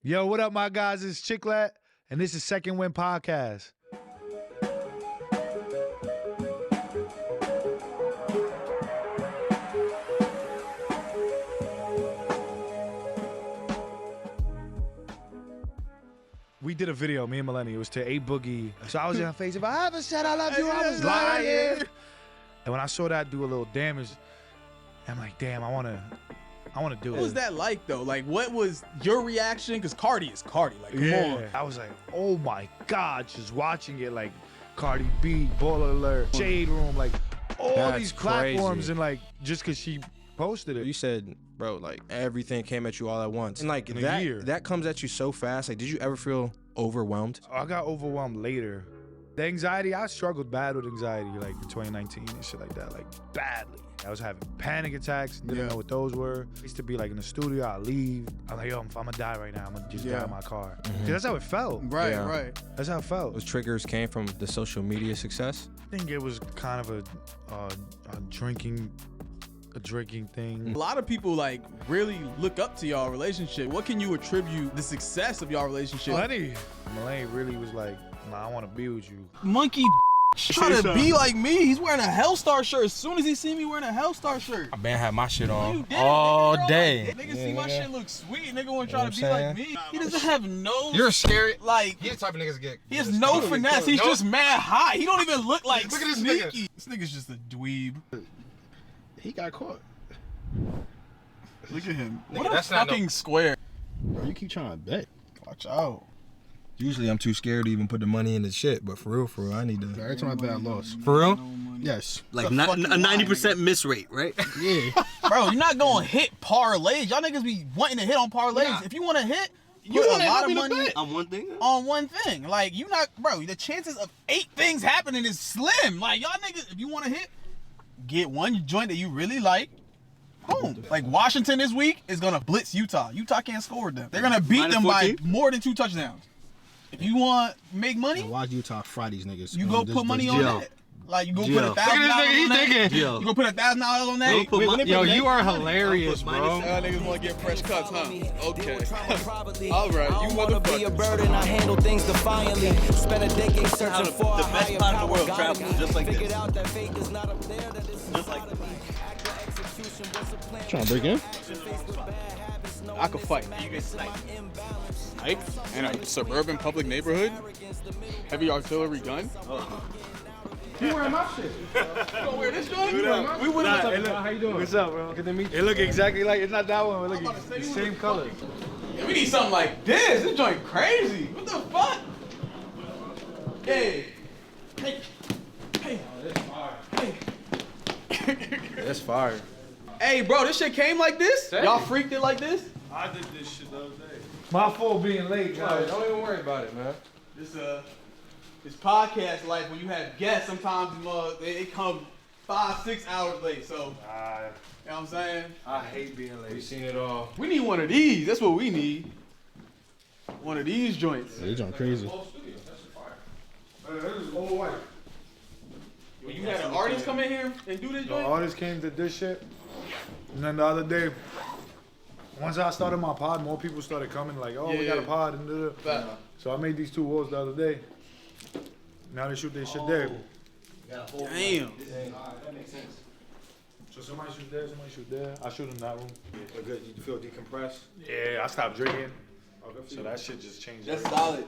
Yo, what up, my guys? It's Chicklet, and this is Second Win Podcast. We did a video, me and Maleni. It was to A Boogie. So I was in her face. If I ever said I love you, I was lying. And when I saw that do a little damage, I'm like, damn, I want to do it. What was that like, though? Like, what was your reaction? Because Cardi is Cardi. Like, come on. I was like, oh my God, just watching it, like Cardi B, Baller Alert, Shade Room, like all these platforms, crazy. And like just because she posted it. You said, bro, like everything came at you all at once. And like that comes at you so fast. Like, did you ever feel overwhelmed? I got overwhelmed later. The anxiety, I struggled bad with anxiety like in 2019 and shit like that, like badly. I was having panic attacks, didn't know what those were. I used to be like in the studio, I leave. I'm like, yo, if I'm gonna die right now, I'm gonna just die in my car. Mm-hmm. That's how it felt. Right. That's how it felt. Those triggers came from the social media success? I think it was kind of a drinking thing. A lot of people like really look up to y'all relationship. What can you attribute the success of y'all relationship? Maleni really was like, nah, I want to be with you. Monkey trying to be like me. He's wearing a Hellstar shirt. As soon as he see me wearing a Hellstar shirt, I been had my shit on all day. Nigga see my shit look sweet. Nigga want to try to be like me. He doesn't have no. You're scary. Like He the type of niggas get. he has no finesse. He's just mad hot. He don't even look like Look at this sneaky. nigga. This nigga's just a dweeb. He got caught. Look at him. Nigga, What a that's not fucking square. Bro, you keep trying to bet. Watch out. Usually I'm too scared to even put the money in the shit, but for real, I need to. Every time I bet, I lost. For real? Yes. Like a 90% miss rate, right? Yeah. Bro, you're not gonna hit parlays. Y'all niggas be wanting to hit on parlays. Nah. If you want to hit, You put wanna a lot help of me to money bet? On one thing? on one thing. Like, you not, bro, the chances of 8 things happening is slim. Like, y'all niggas, if you want to hit, get one joint that you really like. Boom. Like, Washington this week is gonna blitz Utah. Utah can't score with them. They're gonna beat them by more than 2 touchdowns. If you want to make money, Watch Utah fry these niggas. you go put money on that. Like, you go put $1,000 on that. You go put $1,000 on that. Yo, you are hilarious, bro. Y'all niggas want to get fresh cuts, huh? Okay. All right, you motherfucker. Be a burden, I handle things defiantly. Spend a decade searching for the best part of the world travels just like this. Just like this. Trying to break in? I could fight. You can snipe. Snipe? In a suburban public neighborhood? Heavy artillery gun? You wearing my shit? You gonna wear this joint? We went up. How you doing? What's up, bro? Good to meet you. It look exactly like, it's not that one, it look the same color. Yeah, we need something like this. This joint crazy. What the fuck? Hey. Hey. Hey. That's fire. Hey, bro, this shit came like this? Y'all freaked it like this? I did this shit the other day. My fault being late, guys. Don't even worry about it, man. This podcast life, when you have guests, sometimes they come 5-6 hours late. So, you know what I'm saying? I hate being late. We seen it all. We need one of these. That's what we need. One of these joints. They doing crazy. This is all white. When you had an artist come in here and do this The joint? artist came to this shit, and then the other day, once I started my pod, more people started coming like, oh, we got a pod, and Fact. so I made these 2 walls the other day. Now they shoot their shit there. Damn. That makes sense. So somebody shoot there, somebody shoot there. I shoot in that room. So good. You feel decompressed? Yeah, I stopped drinking. So that shit just changed. That's solid.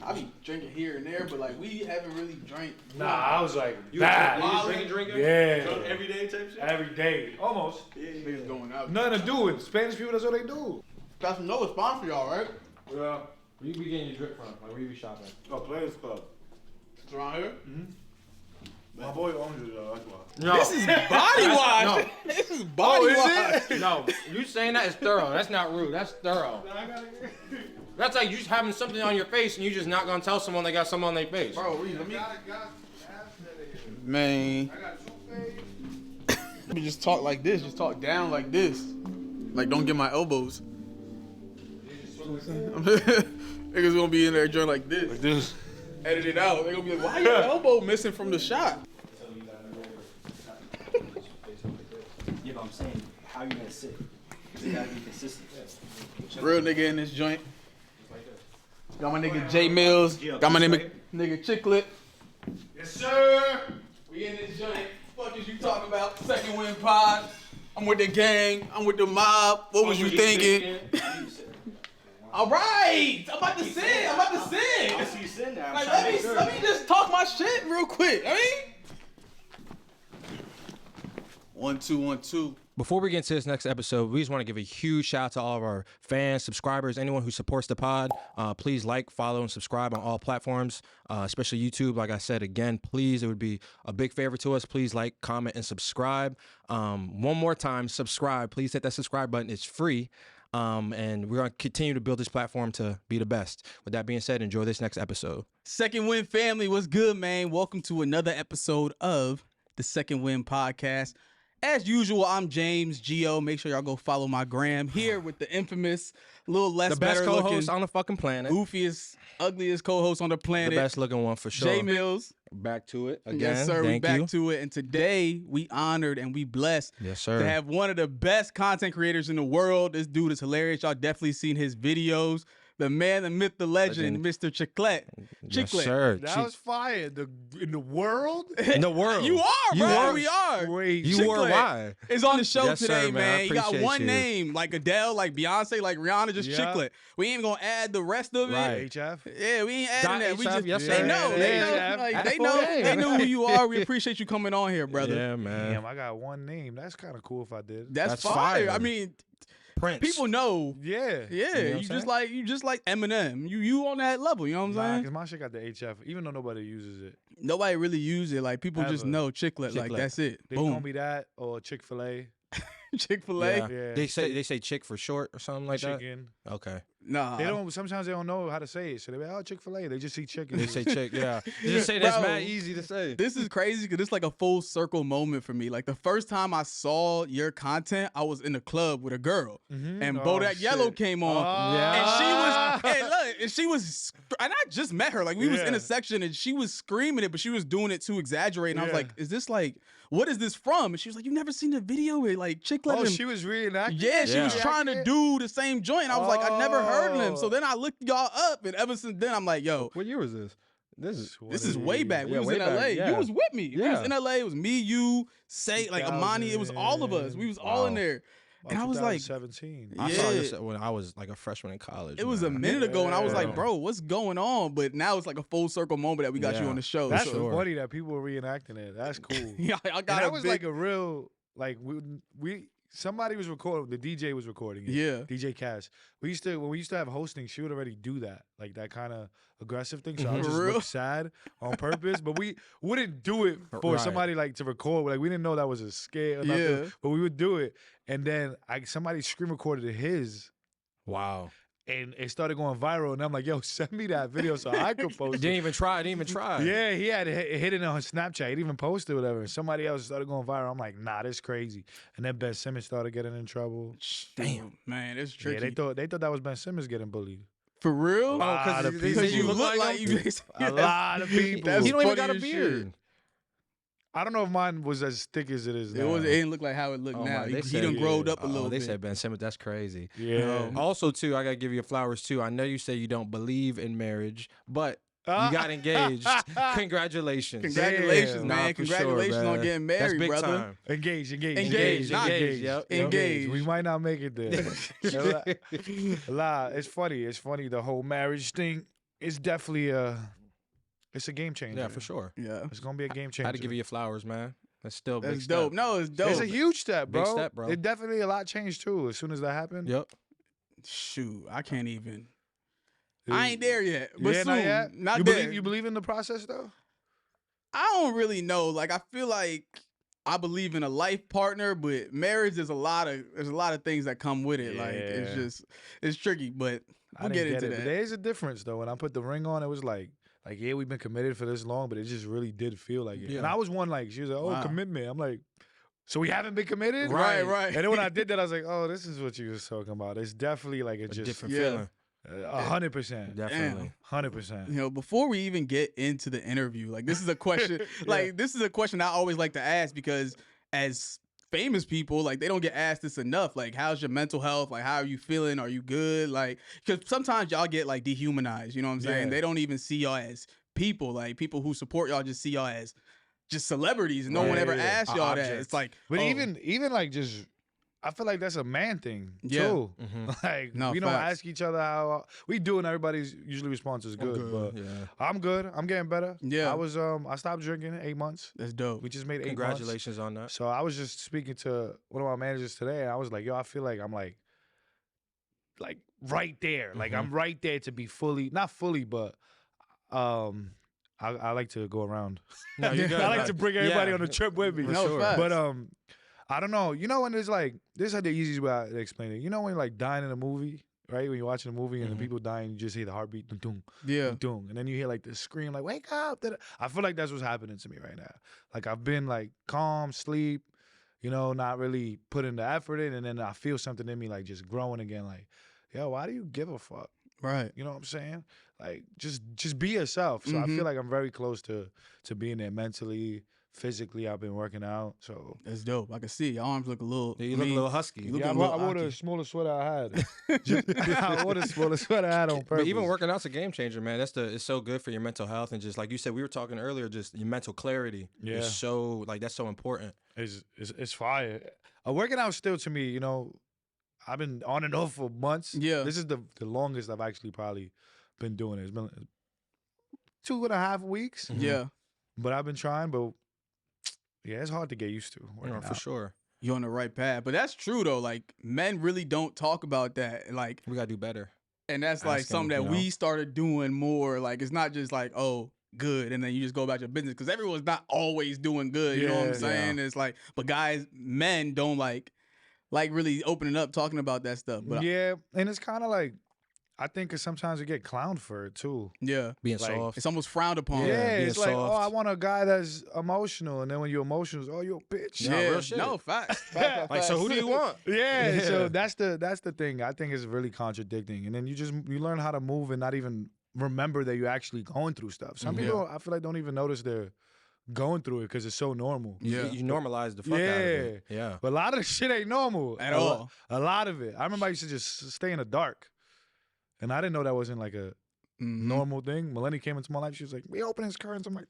I be drinking here and there, but like we haven't really drank. Nah, I was like, You bad. drinking? Yeah. So every day type shit? Every day. Almost. Niggas going out. Nothing to do with Spanish people, that's what they do. Got some Noah sponsor y'all, right? Yeah. Where you be getting your drip from? Like, where you be shopping? Oh, Players Club. It's around here. My boy owns it, that's why. No. This is body wash. This is body wash. No, you saying that is thorough. That's not rude. That's thorough. That's like you just having something on your face and you just not gonna tell someone they got something on their face. Bro, let me. Man. Let me just talk like this. Just talk down like this. Like, don't get my elbows. Niggas gonna be in there joint like this. Like this. Edit it out. They gonna be like, why your elbow missing from the shot? Yeah, but I'm saying, how you gonna sit? Gotta be consistent. Real nigga in this joint. Got my nigga J Mills. Got my nigga Chicklet. Yes, sir. We in this joint. Fuck is you talking about? Second Win Pod. I'm with the gang. I'm with the mob. What was you thinking? All right. I'm about to sing. I see you sitting there. Like, let me just talk my shit real quick. I mean, 1 2 1 2. Before we get into this next episode, we just want to give a huge shout out to all of our fans, subscribers, anyone who supports the pod. Please like, follow, and subscribe on all platforms, especially YouTube. Like I said, again, please, it would be a big favor to us. Please like, comment, and subscribe. One more time, subscribe. Please hit that subscribe button. It's free. And we're going to continue to build this platform to be the best. With that being said, enjoy this next episode. Second Win family, what's good, man? Welcome to another episode of the Second Win Podcast. As usual, I'm James Gio. Make sure y'all go follow my gram here with the infamous, little less The best better co-host looking, on the fucking planet. goofiest, ugliest co-host on the planet. The best looking one for sure. J Mills. Back to it again. Yes, sir. We Thank back you. to it. And today we honored and we blessed Yes, sir. to have one of the best content creators in the world. This dude is hilarious. Y'all definitely seen his videos. The man, the myth, the legend, Mr. Chicklet. Yes, Chicklet. sir. That was fire. In the world? In the world. You are, You bro. are. We are. Crazy. You were Chicklet why? is on the show Yes, today, sir, man. I You got appreciate one you. name, like Adele, like Beyonce, like Rihanna, just Yeah. Chicklet. We ain't gonna add the rest of it. Right. HF? Yeah, we ain't adding that. We HF, just yes, they sir. know. Yeah, They yeah, know. yeah. Like, That's they full know. name. They know who you are. We appreciate you coming on here, brother. Yeah, man. Damn, I got one name. That's kind of cool if I did. That's That's fire. fire. I mean, Prince. people know. Yeah. Yeah, what I'm you saying? just like Eminem. You on that level. You know what I'm saying? Because my shit got the HF, even though nobody uses it. Nobody really use it. Like people just Ever. know Chicklet. Like Chicklet. that's it. They call Boom. me that or Chick-fil-A. Chick-fil-A. Yeah. Yeah. They say chick for short or something like Chicken. that. Okay. Nah. They don't. Sometimes they don't know how to say it, so they be oh Chick-fil-A. They just see chicken. They say chick. Yeah. They just say that's Bro. mad easy to say. This is crazy because it's like a full circle moment for me. Like the first time I saw your content, I was in the club with a girl, and Oh, Bodak shit. Yellow came on, Yeah. and she was, and I just met her. Like we was in Yeah. a section, and she was screaming it, but she was doing it too exaggerated. And I was Yeah. like, "Is this like, what is this from?" And she was like, "You never seen the video with like Chicklet?" Oh, and she was reenacting. yeah, she was Yeah. trying to do the same joint. I was like, I never heard of him. So Oh. then I looked y'all up, and ever since then, I'm like, yo, What year was this? This is way back. We Yeah, was way in LA. back, yeah. You was with me. We was Yeah. in LA. It was me, you, Say, like Amani. It was all of us. We was all in there. And I was like, 2017. I saw Yeah. this when I was like a freshman in college. it was a man. minute ago, and I was like, Yeah. bro, what's going on? But now it's like a full circle moment that we got you Yeah. on the show. That's so, sure. funny that people were reenacting it. That's cool. yeah, I And got that a was big, like a real like we somebody was recording. The DJ was recording it. Yeah. DJ Cash. When we used to have hosting, she would already do that, like that kind of aggressive thing. So I would just For real? look sad on purpose, but we wouldn't do it for Right. somebody like to record. Like we didn't know that was a scare or nothing, Yeah. but we would do it. And then somebody screen recorded his. Wow. And it started going viral, and I'm like, "Yo, send me that video so I could post it." Didn't even try. Yeah, he had it hidden on Snapchat. He didn't even post it, whatever. And somebody else started going viral. I'm like, nah, this crazy. And then Ben Simmons started getting in trouble. damn, man, it's Yeah, tricky. they thought that was Ben Simmons getting bullied. For real? Lot of they people. said you look like him? you. A lot of people. That's He don't even funny got a as beard. shit. I don't know if mine was as thick as it is now. It didn't look like how it looked Oh now. my, He they said- done growed up a Oh, little they bit. said Ben Simmons. That's crazy. Yeah. Also, too, I gotta give you flowers too. I know you say you don't believe in marriage, but you got engaged. Congratulations. Congratulations, Damn. man. Nah, for sure, Congratulations on man. getting That's married, big brother. time. Engaged. Engaged, not engaged, yep, yep. Engaged. We might not make it there. It's funny. It's funny. The whole marriage thing is definitely it's a game changer. Yeah, for sure. Yeah. It's gonna be a game I changer. had to give you your flowers, man. That's still a big That's step. dope. No, it's dope. It's a huge step, bro. Big step, bro. It definitely a lot changed too. As soon as that happened. Yep. Shoot, I can't even. I ain't there yet, but Yeah, soon. not yet. Not you there. You believe in the process though? I don't really know. Like I feel like I believe in a life partner, but marriage there's a lot of things that come with it. Like Yeah. it's tricky, but I we'll didn't get into it. But that. there's a difference though. When I put the ring on, it was like yeah, we've been committed for this long, but it just really did feel like it. Yeah. And I was one like she was like, oh, Wow. commitment. I'm like, so we haven't been committed, Right. And then when I did that, I was like, oh, this is what you was talking about. It's definitely like A just different yeah. feeling. 100%, Definitely. 100%. You know, before we even get into the interview, like this is a question, like this is a question I always like to ask because as famous people, like they don't get asked this enough. Like, how's your mental health? Like, how are you feeling? Are you good? Like, because sometimes y'all get like dehumanized. You know what I'm saying? Yeah. They don't even see y'all as people. Like, people who support y'all just see y'all as just celebrities, and no one ever asks y'all that. It's like, but even like just, I feel like that's a man thing too. Like No, we don't facts. ask each other how we do, and everybody's usually response is good. But I'm good. I'm getting better. Yeah. I stopped drinking 8 months. that's dope. We just made 8 months. Congratulations on that. So I was just speaking to one of my managers today, and I was like, yo, I feel like I'm like right there. Like I'm right there to be not fully, but I like to go around. No, you're good. I like to bring everybody on the trip with me. No, facts. But I don't know. You know when there's like, this is the easiest way to explain it. You know when you're like dying in a movie, right? When you're watching a movie and the people dying, you just hear the heartbeat, dum, dum, Yeah. dum, and then you hear like the scream, like wake up. I feel like that's what's happening to me right now. Like I've been like calm, sleep, you know, not really putting the effort in, and then I feel something in me like just growing again. Like, yo, why do you give a fuck? Right. You know what I'm saying? Like just be yourself. So I feel like I'm very close to being there mentally, physically. I've been working out. So That's dope. I can see your arms look a little. You look a little husky. You look yeah, a little I wore the hockey. smallest sweater I had. I wore the smallest sweater I had on purpose. But even working out's a game changer, man. It's so good for your mental health, and just like you said, we were talking earlier, just your mental clarity is so that's so important. It's fire. Working out still to me, you know, I've been on and off for months. Yeah. This is the longest I've actually probably been doing it. It's been 2.5 weeks. Yeah. But I've been trying, but yeah, it's hard to get used to working For out. sure. You're on the right path. But that's true though. Like, men really don't talk about that. Like, We gotta do better. and that's like Asking, something that you know? we started doing more. Like, it's not just like, oh, good, and then you just go about your business, because everyone's not always doing good. You know what I'm Yeah, saying? It's like, but guys, men don't like really opening up, talking about that stuff. But Yeah, and it's kind of like, I think sometimes we get clowned for it too. yeah, Being Like, soft. it's almost frowned upon. Yeah, being it's like, oh, soft. I want a guy that's emotional, and then when you're emotional, it's, oh, you're a bitch. No, Yeah, real shit. no facts. Like, so who do you want? Yeah, so that's the thing. I think it's really contradicting, and then you learn how to move and not even remember that you're actually going through stuff. Some people, I feel like, don't even notice they're going through it because it's so normal. Yeah. You normalize the fuck out of it. Yeah. But a lot of the shit ain't normal At all. A lot of it. I remember I used to just stay in the dark, and I didn't know that wasn't like a normal thing. Maleni came into my life. She was like, "We open his curtains." I'm like,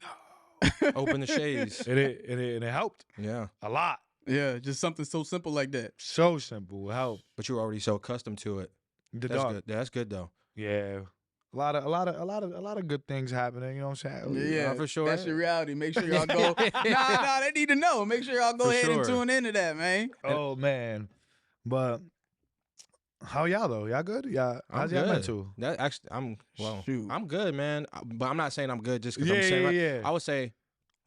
"No," Open the shades. and it helped Yeah. a lot. Yeah, just something so simple like that. So simple, it helped. But you were already so accustomed to it. The That's dark. good. That's good though. Yeah. A lot of good things happening. You know what I'm saying? Yeah, for sure. That's your reality. Make sure y'all go. nah, they need to know. Make sure y'all go For ahead and sure. tune into that, man. Oh man, but how y'all though? Y'all good? Yeah, how's y'all mental? That actually, Shoot. I'm good, man. But I'm not saying I'm good just because Yeah, I'm saying. yeah. I would say,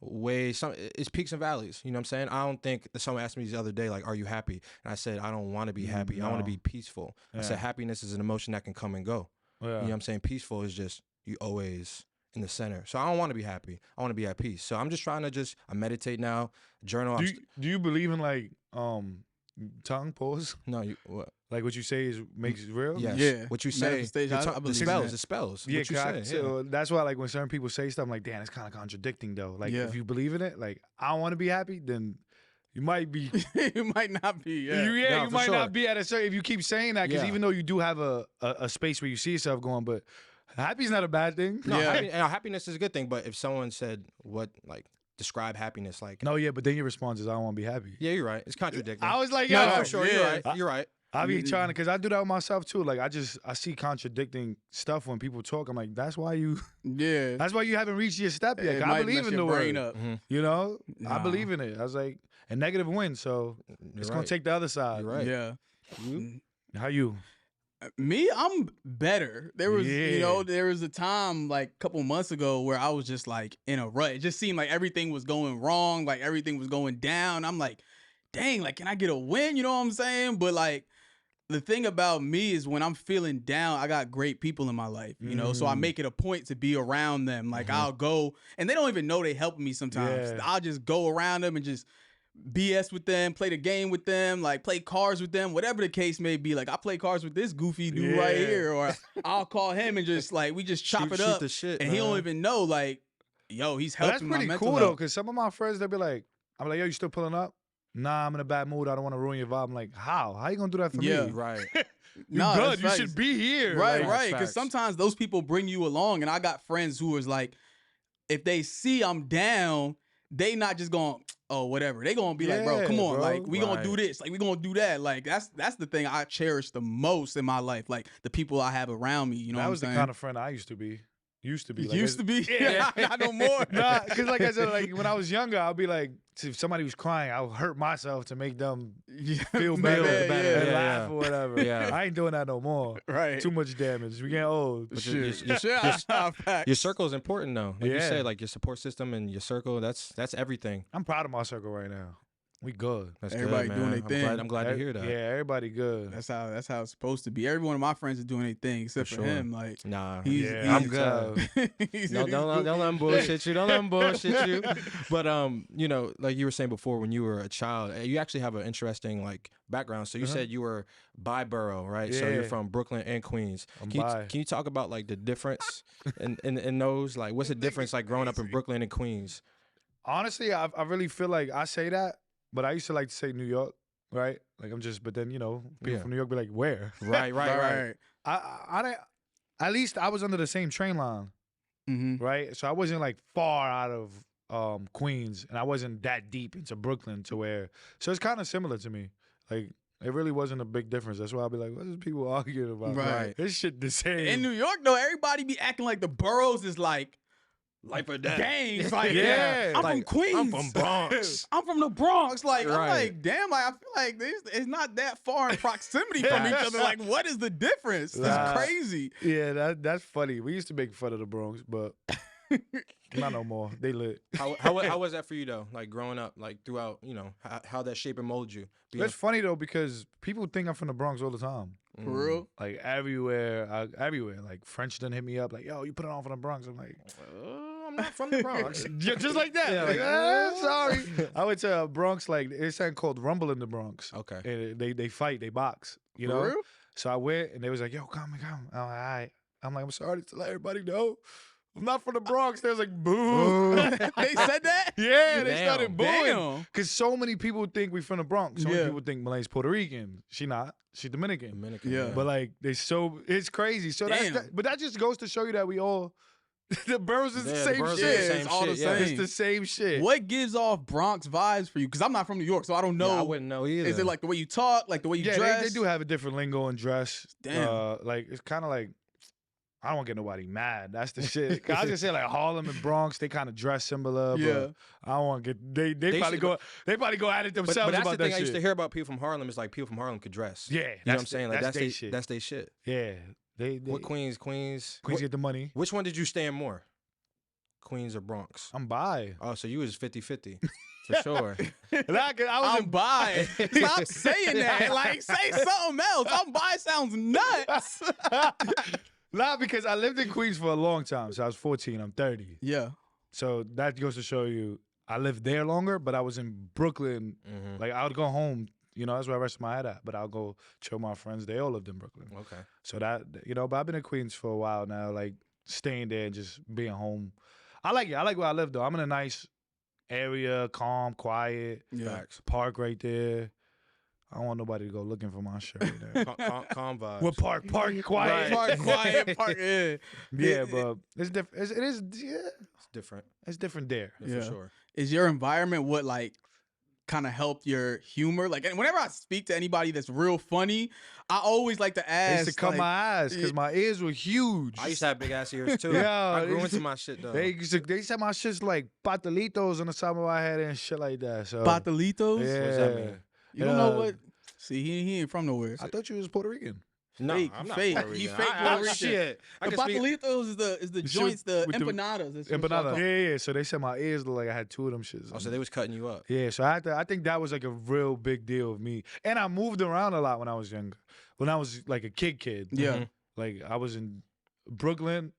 it's peaks and valleys. You know what I'm saying? I don't think someone asked me the other day, like, "Are you happy?" And I said, "I don't want to be happy. I want to no. be peaceful." I said, "Happiness is an emotion that can come and go." Yeah. You know what I'm saying? Peaceful is just you always in the center. So I don't want to be happy. I want to be at peace. So I'm just trying to I meditate now, journal. Do you believe in like tongue pause? No, you what? Like what you say makes it real? Yes. Yeah. What you say, Manifestation, I the believe in spells, that. the spells. Yeah, what you say. so that's why like when certain people say stuff, I'm like, damn, it's kind of contradicting though. Like Yeah. if you believe in it, like I don't want to be happy, then you might be. You might not be. Yeah. you No, for might sure. not be at a certain. If you keep saying that, because Yeah. even though you do have a space where you see yourself going, but happy's not a bad thing. No, Yeah. happiness is a good thing. But if someone said describe happiness, like, No, yeah, but then your response is I don't want to be happy. yeah, you're right. It's contradicting. I was like, no, yo, for sure, you're yeah. right. You're right. I be trying to, because I do that with myself too. Like I see contradicting stuff when people talk. I'm like, that's why you haven't reached your step yet. It 'Cause I might believe mess in the your brain word. up. You know, I Nah. believe in it. I was like, and negative wins, so it's gonna right. take the other side. You're right. Yeah. How you? Me, I'm better. There was, Yeah. there was a time like a couple months ago where I was just like in a rut. It just seemed like everything was going wrong, like everything was going down. I'm like, dang, like, can I get a win? You know what I'm saying? But like, the thing about me is when I'm feeling down, I got great people in my life, you know? So I make it a point to be around them. Like I'll go, and they don't even know they helping me sometimes. Yeah. I'll just go around them and just BS with them, play the game with them, like play cards with them, whatever the case may be. Like I play cards with this goofy dude right Yeah. here, or I'll call him and just like, we just chop it Shoot up. the shit, and he don't man. even know, like, yo, he's But helping that's pretty my mental cool health. though, because some of my friends they'll be like, I'm like, yo, you still pulling up? nah, I'm in a bad mood. I don't want to ruin your vibe. I'm like, how? How you gonna do that for Yeah. me? Right. You Nah, good. that's You facts. should be here. Right, Like, right. Because facts. sometimes those people bring you along, and I got friends who is like, if they see I'm down, they not just going, oh, whatever. They gonna be like, bro, Yeah, come on, bro. like we gonna Right. do this, like we gonna do that. Like that's the thing I cherish the most in my life, like the people I have around me. You know that what was I'm the saying? kind of friend I used to be. Used to be. Like, Used to be, Yeah. not no more. Nah, because like I said, like when I was younger, I'd be like, if somebody was crying, I would hurt myself to make them feel better, better, and yeah, laugh yeah. or whatever. Yeah. I ain't doing that no more. Right. Too much damage. We getting old. But Shit. your- Facts. Your circle is important though. Like you Yeah. said, like your support system and your circle, that's everything. I'm proud of my circle right now. We good. That's Everybody good, doing man. their thing. I'm glad to hear that. Yeah, everybody good. That's how it's supposed to be. Every one of my friends is doing their thing except for sure. him. Like Nah. he's, Yeah, he's I'm good. Don't let them bullshit you. Don't let them bullshit you. But you know, like you were saying before, when you were a child, you actually have an interesting like background. So you said you were bi borough, right? So you're Yeah. from Brooklyn and Queens. I'm Can bi. you talk about like the difference in those? Like, what's the difference like growing up in Brooklyn and Queens? Honestly, I really feel like I say that, but I used to like to say New York, right? Like I'm just, but then you know, people Yeah. from New York be like, where? Right. I didn't. At least I was under the same train line, Mm-hmm. right? So I wasn't like far out of Queens, and I wasn't that deep into Brooklyn to where. So it's kind of similar to me. Like it really wasn't a big difference. That's why I'll be like, what is people arguing about? Right. This shit the same. In New York though, everybody be acting like the boroughs is like Life or death. gangs. Like Yeah. I'm Like, from Queens. I'm from Bronx. I'm from the Bronx. Like I'm Right. like, damn. Like I feel like it's not that far in proximity from each other. Like what is the difference? Nah. That's crazy. Yeah, that's funny. We used to make fun of the Bronx, but not no more. They lit. How was that for you though? Like growing up, like throughout, you know, how that shape and molded you. Being It's funny though because people think I'm from the Bronx all the time. For real. Like everywhere, everywhere. Like French done hit me up, like, yo, you put it on from the Bronx. I'm like, I'm not from the Bronx. just like that. Yeah, like, like, sorry. I went to Bronx, like it's something called Rumble in the Bronx. Okay. And they fight, they box. You For know. real? So I went and they was like, yo, come. I'm like, all right. I'm like, I'm sorry to let everybody know. I'm not from the Bronx. They was like, boo. They said that? Yeah, they Damn. started booing. Damn. Because so many people think we from the Bronx. So many Yeah. people think Maleni's Puerto Rican. She not. She Dominican. Dominican. Yeah. But like it's crazy. So Damn. but that just goes to show you that we all the boroughs is the Yeah, the same boroughs shit. are the Yeah, same it's all the shit, yeah. same. It's the same shit. What gives off Bronx vibes for you? Because I'm not from New York, so I don't know. Yeah, I wouldn't know either. Is it like the way you talk, like the way you Yeah, dress? they do have a different lingo and dress. Damn. Like it's kind of like I don't want to get nobody mad. That's the shit. 'Cause I was gonna say like Harlem and Bronx, they kind of dress similar. Yeah. But I don't want to get they probably should- go at it But themselves that's about the that thing shit. I used to hear about people from Harlem is like people from Harlem could dress. Yeah, You know what that's I'm saying? Like that's they they shit. That's they shit. Yeah, they What Queens? Queens What- get the money. Which one did you stand more? Queens or Bronx? I'm bi. Oh, so you was 50-50. For sure. Like, I was I'm bi. Stop saying that. Like, say something else. I'm bi sounds nuts. Nah, because I lived in Queens for a long time. So I was 14. I'm 30. Yeah. So that goes to show you, I lived there longer, but I was in Brooklyn. Mhm. Like I would go home. You know, that's where I rested my head at. But I'll go chill with my friends. They all lived in Brooklyn. Okay. So that, you know, but I've been in Queens for a while now, like staying there and just being home. I like it. I like where I live though. I'm in a nice area, calm, quiet. Yeah. Facts. Park right there. I don't want nobody to go looking for my shirt right there. Calm vibes. What park? Park quiet. Park quiet. Park. Yeah. Yeah, but it's different. It is. Yeah, It's different. it's different there. Yeah. For sure. Is your environment what like kind of helped your humor? Like, and whenever I speak to anybody that's real funny, I always like to I ask. used to cut like, my eyes because my ears were huge. I used to have big ass ears too. Yeah, I grew they- into my shit though. They said my shit's like patelitos on the side of my head and shit like that. So Patelitos. yeah. What does that mean? You don't know what? See, he ain't from nowhere. I thought you was Puerto Rican. No, fake, I'm not fake. Puerto He Rican. fake Puerto Rican. Shit. I The can speak. patelitos is the shit joints, the with the- empanadas. That's what y'all Empanada. call- Yeah. So they said my ears look like I had two of them shits. Oh, so they was cutting you up. Yeah, so I think that was like a real big deal of me. And I moved around a lot when I was younger. When I was like a kid. Yeah. Mhm. Like I was in Brooklyn.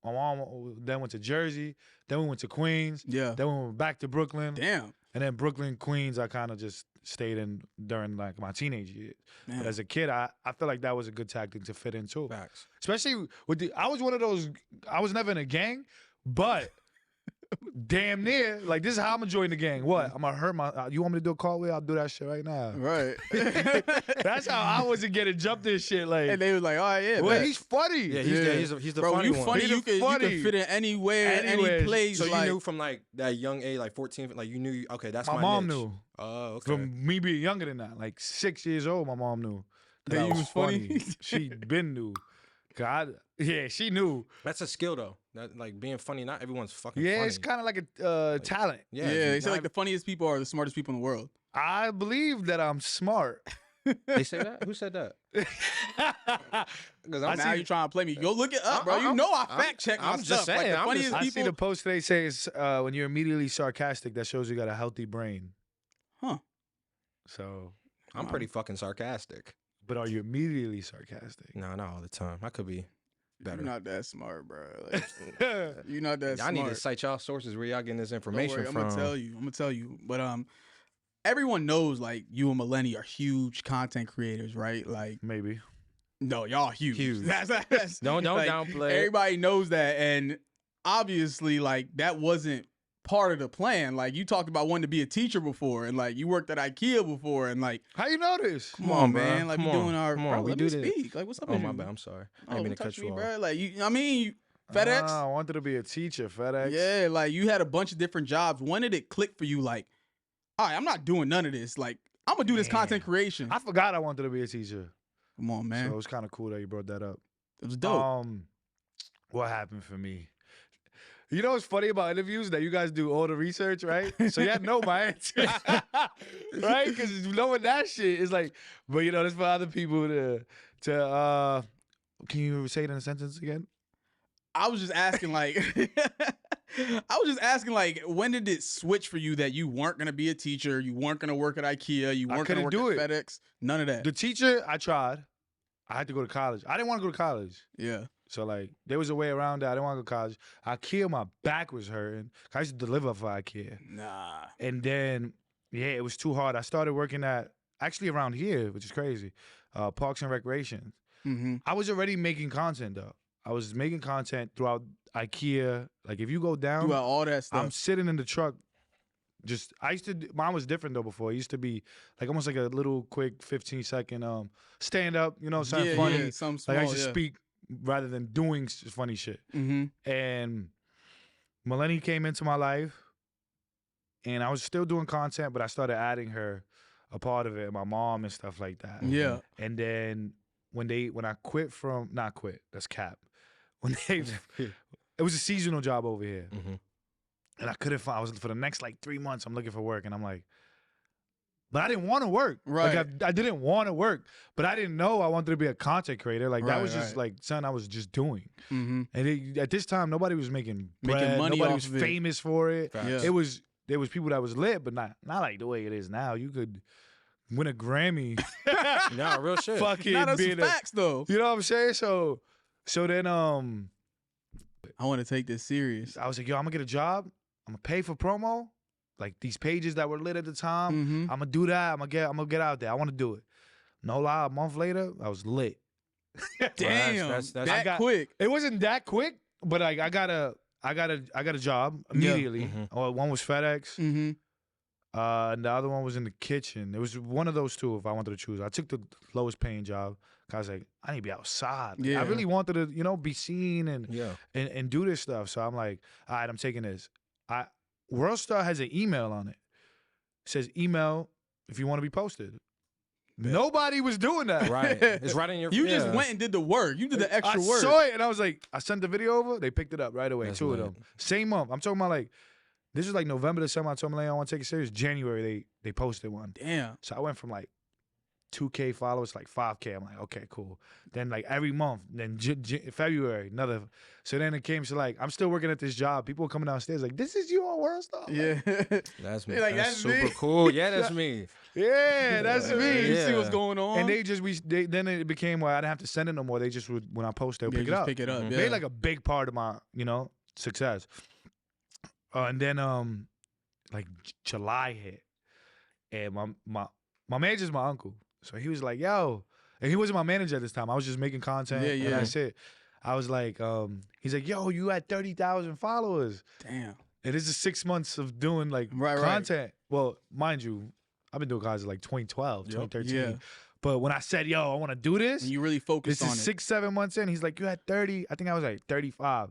My mom then went to Jersey. Then we went to Queens. Yeah. Then we went back to Brooklyn. Damn. And then Brooklyn, Queens, I kind of just stayed in during like my teenage years. Man. But as a kid, I feel like that was a good tactic to fit in too. Facts. Especially with I was one of those, I was never in a gang, but Damn near. Like, this is how I'm gonna join the gang. What? I'm gonna hurt my. You want me to do a cartwheel? I'll do that shit right now. Right. That's how I wasn't getting jumped this shit. Like, And they was like, all right, yeah. well, bet. he's funny. Yeah, he's the Bro, funny you one. funny. He You the can funny. fit in anywhere, Anywhere. any place. So you like, knew from like that young age, like 14, like you knew, okay, that's My my mom niche. knew. Oh, okay. From me being younger than that, like 6 years old, my mom knew That I you was funny? She been knew. God, yeah, she knew. That's a skill though. That like being funny. Not everyone's fucking Yeah, funny. it's kind of like a talent. yeah, they say like the funniest people are the smartest people in the world. I believe that I'm smart. They say that. Who said that? Because Now you trying to play me. Go look it up, bro. You know I fact check my I'm just stuff. Like saying, the I'm funniest I see people. the post today says when you're immediately sarcastic, that shows you got a healthy brain. Huh. So, I'm pretty fucking sarcastic. but are you immediately sarcastic? No, not all the time. I could be better. You're not that smart, bro. Like, you're not that Y'all smart. need to cite y'all sources where y'all getting this Don't information worry, I'm from. gonna tell you. But everyone knows like you and Maleni are huge content creators, right? Like, Maybe. no, y'all huge. Huge. That's Don't like, downplay it. Everybody knows that, and obviously, like that wasn't part of the plan. Like you talked about wanting to be a teacher before, and like you worked at IKEA before, and like How you know this? come on, man, like Come we on. doing our Come on, bro, we let do me this. speak. Like what's up? Oh with my you? bad. I'm sorry. I Oh, didn't mean don't to touch cut me, you off. bro. Like you FedEx. I wanted to be a teacher, FedEx. Yeah, like you had a bunch of different jobs. When did it click for you? Like, all right, I'm not doing none of this. Like, I'm gonna do this content creation. I forgot I wanted to be a teacher. Come on, man. So it was kind of cool that you brought that up. It was dope. What happened for me? You know what's funny about interviews? That you guys do all the research, right? So y'all know my answer, right? Because knowing that shit is like, but you know, that's for other people to. Can you say it in a sentence again? I was just asking, like, when did it switch for you that you weren't gonna be a teacher, you weren't gonna work at IKEA, you weren't gonna couldn't work do at it. FedEx, none of that. The teacher, I tried. I had to go to college. I didn't want to go to college. Yeah. So, like, there was a way around that. I didn't want to go to college. IKEA, my back was hurting. I used to deliver for IKEA. Nah. And then, yeah, it was too hard. I started working at, actually around here, which is crazy, Parks and Recreation. Mm-hmm. I was already making content, though. I was making content throughout IKEA. Like, if you go down, Throughout all that stuff. I'm sitting in the truck. Mine was different, though, before. It used to be, like, almost like a little quick 15-second stand-up, you know, something funny. Yeah, something small, Like, I used to speak rather than doing funny shit. Mm-hmm. And Maleni came into my life, and I was still doing content, but I started adding her a part of it, my mom and stuff like that. Yeah. And then when I quit from, not quit, that's cap. When they, it was a seasonal job over here. Mm-hmm. And I couldn't find, I was for the next like 3 months, I'm looking for work. And I'm like, but I didn't want to work. Right. Like I didn't want to work, but I didn't know I wanted to be a content creator. Like that Right, was just like something I was just doing. Mm-hmm. And at this time, nobody was making bread. money Nobody off was of it. famous for it. Facts. Yeah. There was people that was lit, but not like the way it is now. You could win a Grammy. Nah, real shit. Fucking Nah, that's being some facts though. you know what I'm saying? So then I want to take this serious. I was like, yo, I'm gonna get a job. I'm gonna pay for promo. Like these pages that were lit at the time. Mm-hmm. I'm gonna do that. I'm gonna get out there. I want to do it. No lie, a month later, I was lit. Damn, that's- that quick. It wasn't that quick, but like I got a job immediately. Mhm. One was FedEx, Mm-hmm. and the other one was in the kitchen. It was one of those two if I wanted to choose. I took the lowest paying job. Cause I was like, I need to be outside. Like, Yeah. I really wanted to, be seen and Yeah. and do this stuff. So I'm like, all right, I'm taking this. WorldStar has an email on it. It says email if you want to be posted. Nobody was doing that. Right. It's right in your. You just yeah. went and did the work. You did the I extra work. saw it and I was like, I sent the video over. They picked it up right away. That's Two of lit. them. Same month. I'm talking about like, this was like November, December. I told them like, I want to take it serious. January, they posted one. Damn. So I went from like 2K followers to like 5K. I'm like, okay, cool. Then like every month, then February, another. So then it came to like, I'm still working at this job. People were coming downstairs like, this is you on WorldStar? Yeah. That's me. You're like, that's that's super me. cool. Yeah, that's me. Yeah, that's me. You Yeah. see what's going on. And then it became where I didn't have to send it no more. They just would, when I post, they'll Yeah, pick it just up. pick it up. Mhm. Yeah. They like a big part of my, success. And then like July hit, and my manager's my uncle, so he was like, "Yo," and he wasn't my manager at this time. I was just making content. Yeah. And that's it. I was like, he's like, "Yo, you had 30,000 followers." Damn. It is 6 months of doing like content. Well, mind you, I've been doing content like 2012, 2013. Yeah. But when I said, yo, I want to do this. And you really focused on it. This is 6-7 months in. He's like, you had 30. I think I was like 35.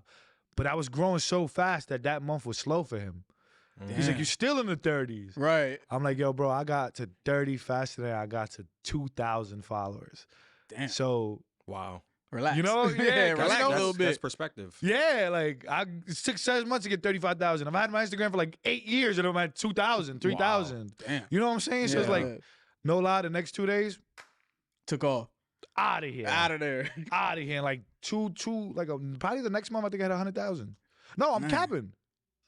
But I was growing so fast that month was slow for him. Damn. He's like, you're still in the 30s. Right. I'm like, yo, bro, I got to 30 faster than I got to 2,000 followers. Damn. So, wow. Relax. You know, yeah, relax a little bit. That's perspective. Yeah, like 6-7 months to get 35,000. I've had my Instagram for like 8 years and I'm at 2,000, 3,000. Wow. Damn. You know what I'm saying? So it's like, no lie, the next 2 days, took off. Out of here. Out of there. Out of here. Like probably the next month I think I had 100,000. No, I'm capping.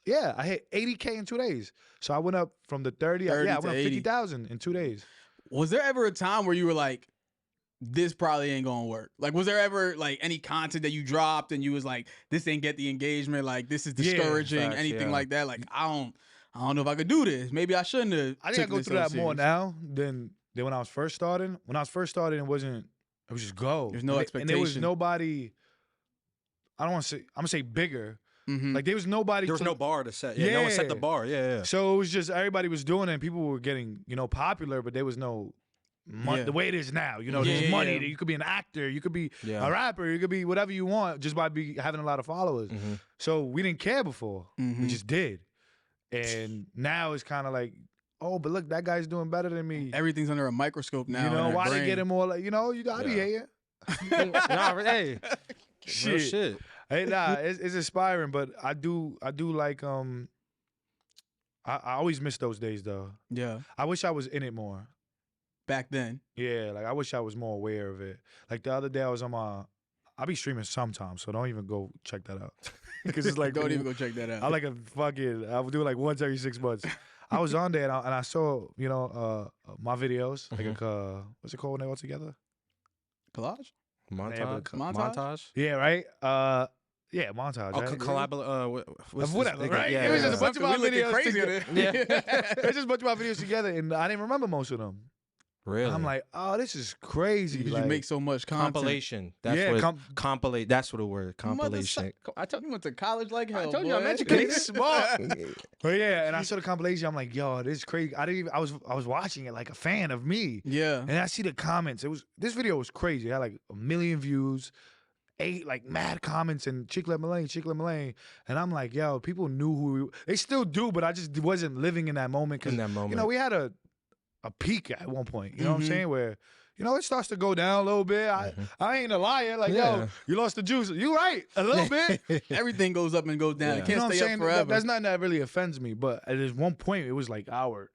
Yeah, I hit 80K in 2 days. So I went up from the 30 I went up 50,000 in 2 days. Was there ever a time where you were like, this probably ain't gonna work? Like, was there ever like any content that you dropped and you was like, this ain't get the engagement, like this is discouraging, anything like that? Like, I don't know if I could do this. Maybe I shouldn't have. I think I go through that more now than when I was first starting. When I was first starting, it was just go. There's no expectation. And there was nobody, I don't want to say, I'm gonna say bigger. Mm-hmm. Like there was nobody. There was no bar to set. Yeah, no one set the bar. Yeah. So it was just everybody was doing it and people were getting, popular, but there was no money the way it is now. There's money. You could be an actor, you could be a rapper, you could be whatever you want just by having a lot of followers. Mm-hmm. So we didn't care before. We just did. And now it's kind of like, oh, but look, that guy's doing better than me. Everything's under a microscope now. Why they get him all like, you gotta be here. Hey. Shit. Hey, nah, it's inspiring, but I do like I always miss those days though. Yeah. I wish I was in it more. Back then. Yeah, like I wish I was more aware of it. Like the other day I was on I'll be streaming sometimes, so don't even go check that out. Because it's like don't even go check that out. I like I'll do it like once every 6 months. I was on there and I saw, my videos. Like what's it called when they're all together? Collage? Montage? Yeah, right? Yeah, montage. Oh, right? whatever, right? Yeah, it was just a bunch of my videos crazy together. It's just a bunch of my videos together, and I didn't remember most of them. Really? I'm like, oh, this is crazy. Because like, you make so much content. Compilation. That's compilate. That's what the word. Compilation. I told you went to college like hell. I told you boy. I'm educated. Smart. But yeah, and I saw the compilation. I'm like, yo, this is crazy. I was watching it like a fan of me. Yeah. And I see the comments. This video was crazy. It had like 1 million views. 8 like mad comments and Chicklet Maleni. And I'm like, yo, people knew who they still do, but I just wasn't living in that moment. In that moment. We had a peak at one point, you know what I'm saying? Where, it starts to go down a little bit. I ain't a liar. Like, yo, you lost the juice. You right, a little bit. Everything goes up and goes down. Yeah. It can't stay up forever. That's nothing that really offends me. But at this one point, it was like and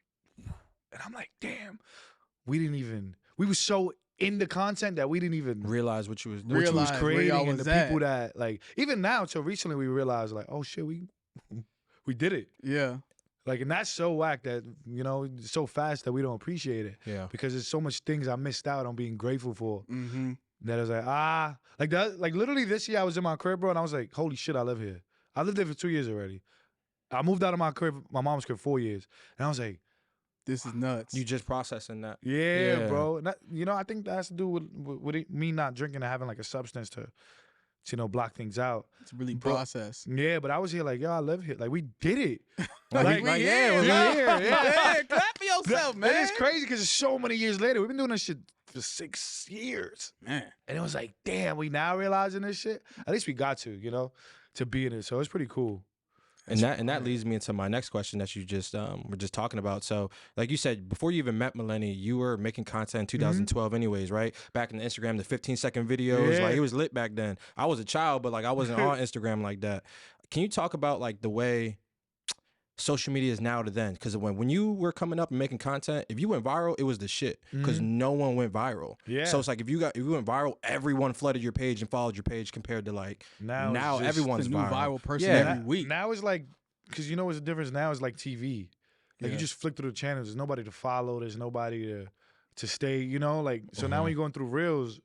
I'm like, damn, we were so in the content that we didn't even realize what you was doing. What you was creating, and the people at. that like even now till recently we realized like, oh shit, we did it. Yeah. Like, and that's so whack that it's so fast that we don't appreciate it. Yeah. Because there's so much things I missed out on being grateful for. Mm-hmm. That I was like literally this year I was in my crib, bro, and I was like, holy shit, I live here. I lived there for 2 years already. I moved out of my mom's crib 4 years, and I was like, this is nuts. You just processing that. Yeah, bro. And that, I think that has to do with me not drinking and having like a substance to block things out. It's really processed. Yeah, but I was here like, yo, I live here. Like, we did it. We're here. Yeah, clap for yourself, man. It's crazy because it's so many years later. We've been doing this shit for 6 years. Man. And it was like, damn, we now realizing this shit? At least we got to be in it. So it's pretty cool. And that leads me into my next question that you just were just talking about. So, like you said, before you even met Maleni, you were making content in 2012 anyways, right? Back in the Instagram, the 15-second videos, like it was lit back then. I was a child, but like I wasn't on Instagram like that. Can you talk about like the way social media is now to then? Because when you were coming up and making content, if you went viral, it was the shit. Because no one went viral. Yeah. So it's like if you went viral, everyone flooded your page and followed your page. Compared to like now everyone's a new viral person Yeah. every week. Now it's like, because what's the difference now is like TV. Like you just flick through the channels. There's nobody to follow. There's nobody to stay, like, so now when you're going through Reels,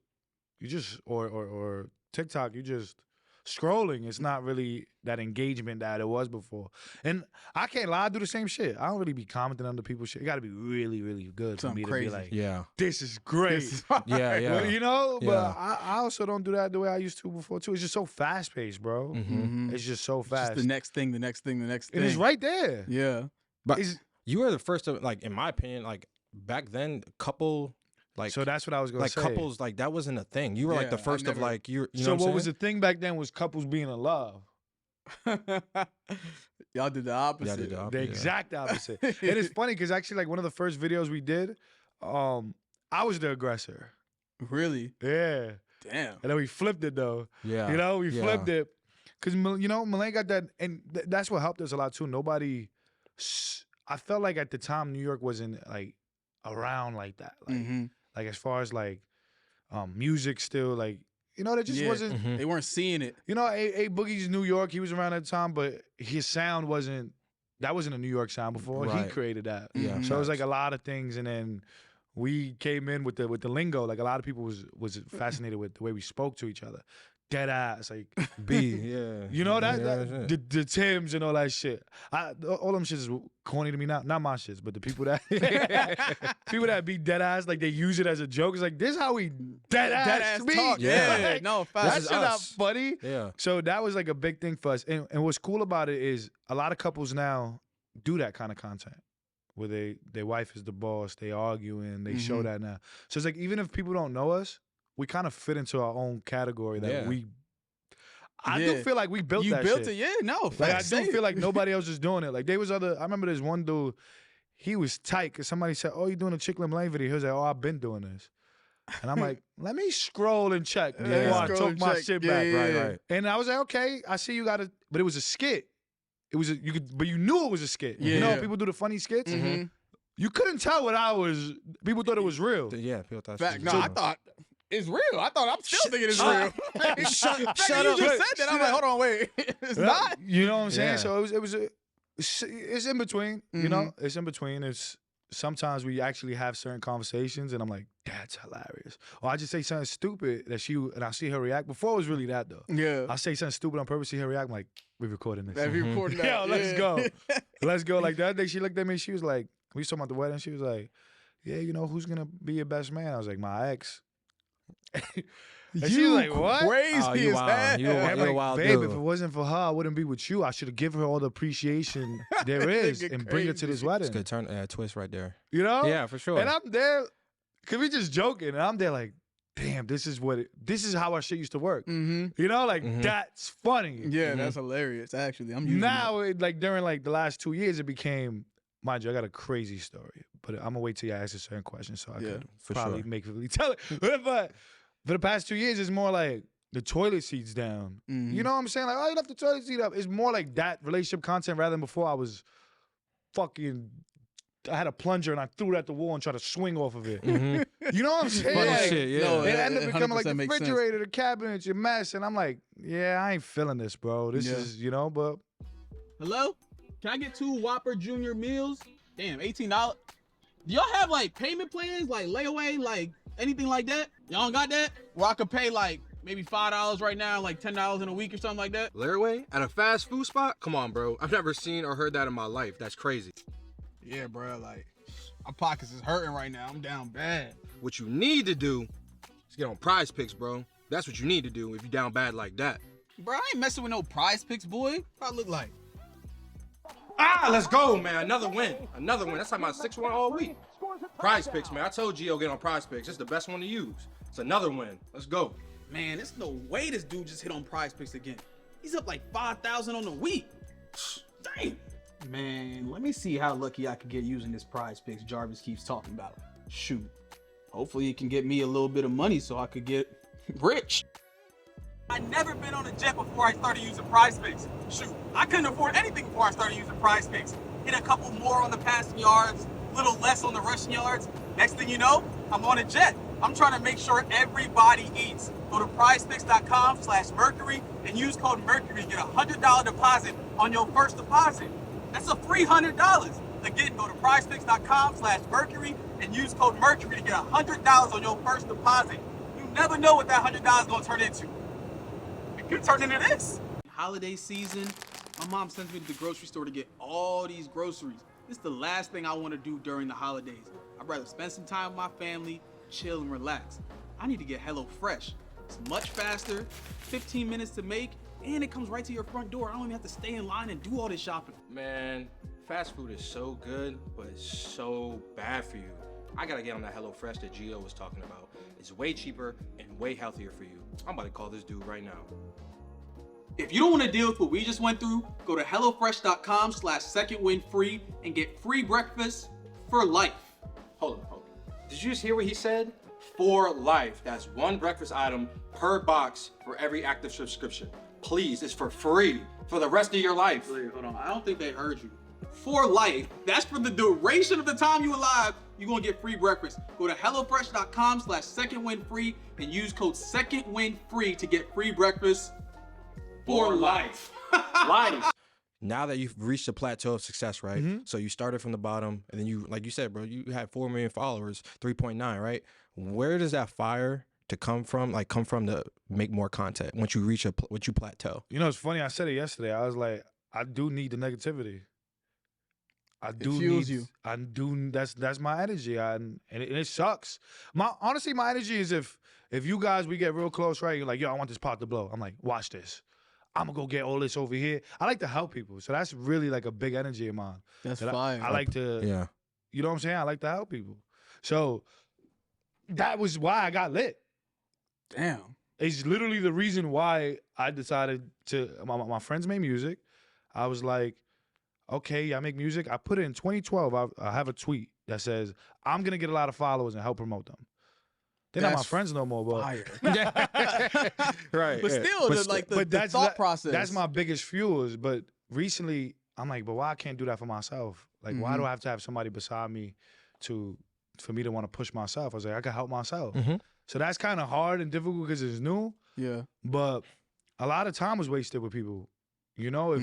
you just, or TikTok, you just scrolling. It's not really that engagement that it was before. And I can't lie, I do the same shit. I don't really be commenting on the people's shit. It got to be really, really good for me to be like, Yeah. this is great. Yeah, yeah. Well, you know, but Yeah. I also don't do that the way I used to before too. It's just so fast paced, bro. Mm-hmm. It's just so fast. Just the next thing, the next thing, the next thing. and it's right there. Yeah. But It's- you were the first to, like, in my opinion, like back then, couple, like, so that's what I was gonna like say. couples, like that wasn't a thing. You were like the Yeah, I first of never- like you So know what was saying? the thing back then was couples being in love. Y'all did the opposite. Yeah, I did the The opposite, yeah. exact opposite. And it's funny because actually, like one of the first videos we did, I was the aggressor. Really? Yeah. Damn. And then we flipped it though. Yeah. You know, we Yeah. flipped it. Because, you know, Maleni got that. And that's what helped us a lot too. Nobody, I felt like at the time, New York wasn't like around like that. Like, Mm-hmm. like as far as like music still, like, you know, that just Yeah. wasn't. Mhm. They weren't seeing it. You know, A Boogie's New York. He was around at the time, but his sound wasn't a New York sound before. He Right. created that. Yeah. Mhm. So it was like facts. a lot of things, and then we came in with the lingo. Like a lot of people was fascinated with the way we spoke to each other. Dead ass, like B, yeah. you know that, Yeah, that shit. the Tims and all that shit. All them shits is corny to me now. Not my shits, but the people that people that be dead ass, like they use it as a joke. It's like this how we dead ass speak. talk. Yeah. Yeah. Like, No, that facts. is shit not us. funny. Yeah. So that was like a big thing for us. And what's cool about it is a lot of couples now do that kind of content where their wife is the boss, they arguing, they show Mhm. that now. So it's like even if people don't know us, we kind of fit into our own category that Yeah. I do Yeah. feel like we built You that built shit. it, yeah. No, Like I facts. do feel like nobody else is doing it. Like there was I remember this one dude, he was tight because somebody said, "Oh, you doing a Chicklet Maleni video?" He was like, "Oh, I've been doing this." And I'm like, let me scroll and check before Yeah. I Scroll took and my check. shit Yeah, back. yeah, Right, yeah. right. And I was like, okay, I see you got it, but it was a skit. It was but you knew it was a skit. You know, Yeah. how people do the funny skits. Mhm. You couldn't tell what I was. People thought it was real. Yeah, people thought Fact. shit No, was I real. thought it's real. I thought I'm still thinking it's real. Shut You up. just said that. I'm like, hold on, wait. It's not. You know what I'm saying? Yeah. So it's in between. You know, it's in between. It's sometimes we actually have certain conversations, and I'm like, that's hilarious. Or I just say something stupid and I see her react. Before it was really that though. Yeah. I say something stupid on purpose, see her react. I'm like, we recording this. Have you recorded that? Yo, let's Yeah. go. Let's go. Like that day, she looked at me. She was like, we was talking about the wedding. She was like, yeah, you know, who's gonna be your best man? I was like, my ex. And she was like, what? Crazy Oh, you as wild. hell. You a And I'm wild- you're a like, wild babe, dude. if it wasn't for her, I wouldn't be with you. I should have given her all the appreciation there is Nigga and bring her to crazy. this wedding. It's a good turn, twist right there. You know? Yeah, for sure. And I'm there, cause we just joking, and I'm there like, damn, this is how our shit used to work. Mm-hmm. You know, like Mhm. that's funny. Yeah, that's hilarious. Actually, I'm using Now, like during like the last 2 years, it became, mind you, I got a crazy story, but I'm gonna wait till you ask a certain question so I Yeah, could for probably sure. make really tell it. But for the past 2 years, it's more like the toilet seat's down. Mhm. You know what I'm saying? Like, oh, you left the toilet seat up. It's more like that relationship content rather than before I was fucking. I had a plunger and I threw it at the wall and tried to swing off of it. Mhm. You know what I'm saying? Funny Like, shit, yeah. No, It ended up it becoming like the 100% makes sense. refrigerator, the cabinet, your mess, and I'm like, yeah, I ain't feeling this, bro. This Yeah. is, you know, but Hello? Can I get 2 Whopper Junior meals? Damn, $18. Do y'all have like payment plans, like layaway, like anything like that? Y'all don't got that? Where I could pay like maybe $5 right now, like $10 in a week or something like that? Laraway at a fast food spot? Come on, bro. I've never seen or heard that in my life. That's crazy. Yeah, bro. Like, my pockets is hurting right now. I'm down bad. What you need to do is get on Prize Picks, bro. That's what you need to do if you down bad like that. Bro, I ain't messing with no Prize Picks, boy. What I look like? Let's go, man. Another win. Another win. That's like my 6th one all week. Prize Picks, man. I told Gio get on Prize Picks. It's the best one to use. It's another win. Let's go. Man, there's no way this dude just hit on Prize Picks again. He's up like 5,000 on the week. Damn. Man, let me see how lucky I could get using this Prize Picks Jarvis keeps talking about. Shoot. Hopefully it can get me a little bit of money so I could get rich. I never been on a jet before I started using Prize Picks. Shoot, I couldn't afford anything before I started using Prize Picks. Hit a couple more on the passing yards, a little less on the rushing yards. Next thing you know, I'm on a jet. I'm trying to make sure everybody eats. Go to prizepicks.com/Mercury and use code Mercury to get a $100 deposit on your first deposit. That's a free $100. Again, go to prizepicks.com/Mercury and use code Mercury to get $100 on your first deposit. You never know what that $100 is going to turn into. You're turning into this. Holiday season, my mom sends me to the grocery store to get all these groceries. This is the last thing I want to do during the holidays. I'd rather spend some time with my family, chill and relax. I need to get HelloFresh. It's much faster, 15 minutes to make, and it comes right to your front door. I don't even have to stay in line and do all this shopping. Man, fast food is so good, but it's so bad for you. I gotta get on that HelloFresh that Gio was talking about. It's way cheaper and way healthier for you. I'm about to call this dude right now. If you don't want to deal with what we just went through, go to HelloFresh.com/secondwinfree and get free breakfast for life. Hold on. Did you just hear what he said? For life. That's one breakfast item per box for every active subscription. Please, it's for free for the rest of your life. Wait, hold on. I don't think they heard you. For life. That's for the duration of the time you alive. You're going to get free breakfast. Go to HelloFresh.com/secondwinfree and use code secondwinfree to get free breakfast for life. Life. Now that you've reached a plateau of success, right? So you started from the bottom, and then you, like you said, bro, you had 4 million followers, 3.9, right? Where does that fire to come from to make more content once you reach once you plateau? You know, it's funny. I said it yesterday. I was like, I do need the negativity. I do fuels need you. I do. That's my energy. And it sucks. Honestly, my energy is if you guys, we get real close, right? You're like, yo, I want this pot to blow. I'm like, watch this. I'm gonna go get all this over here. I like to help people, so that's really like a big energy of mine. That's That fire. I like to, Yeah. you know what I'm saying? I like to help people. So that was why I got lit. Damn. It's literally the reason why I decided to. My friends made music. I was like, okay, I make music. I put it in 2012. I have a tweet that says, I'm gonna get a lot of followers and help promote them. They're not my That's friends no more, but Fire. Right. But still, the thought process. That's my biggest fuel. But recently, I'm like, but why I can't do that for myself? Like, why do I have to have somebody beside me for me to want to push myself? I was like, I can help myself. So that's kind of hard and difficult because it's new. Yeah. But a lot of time was wasted with people. You know,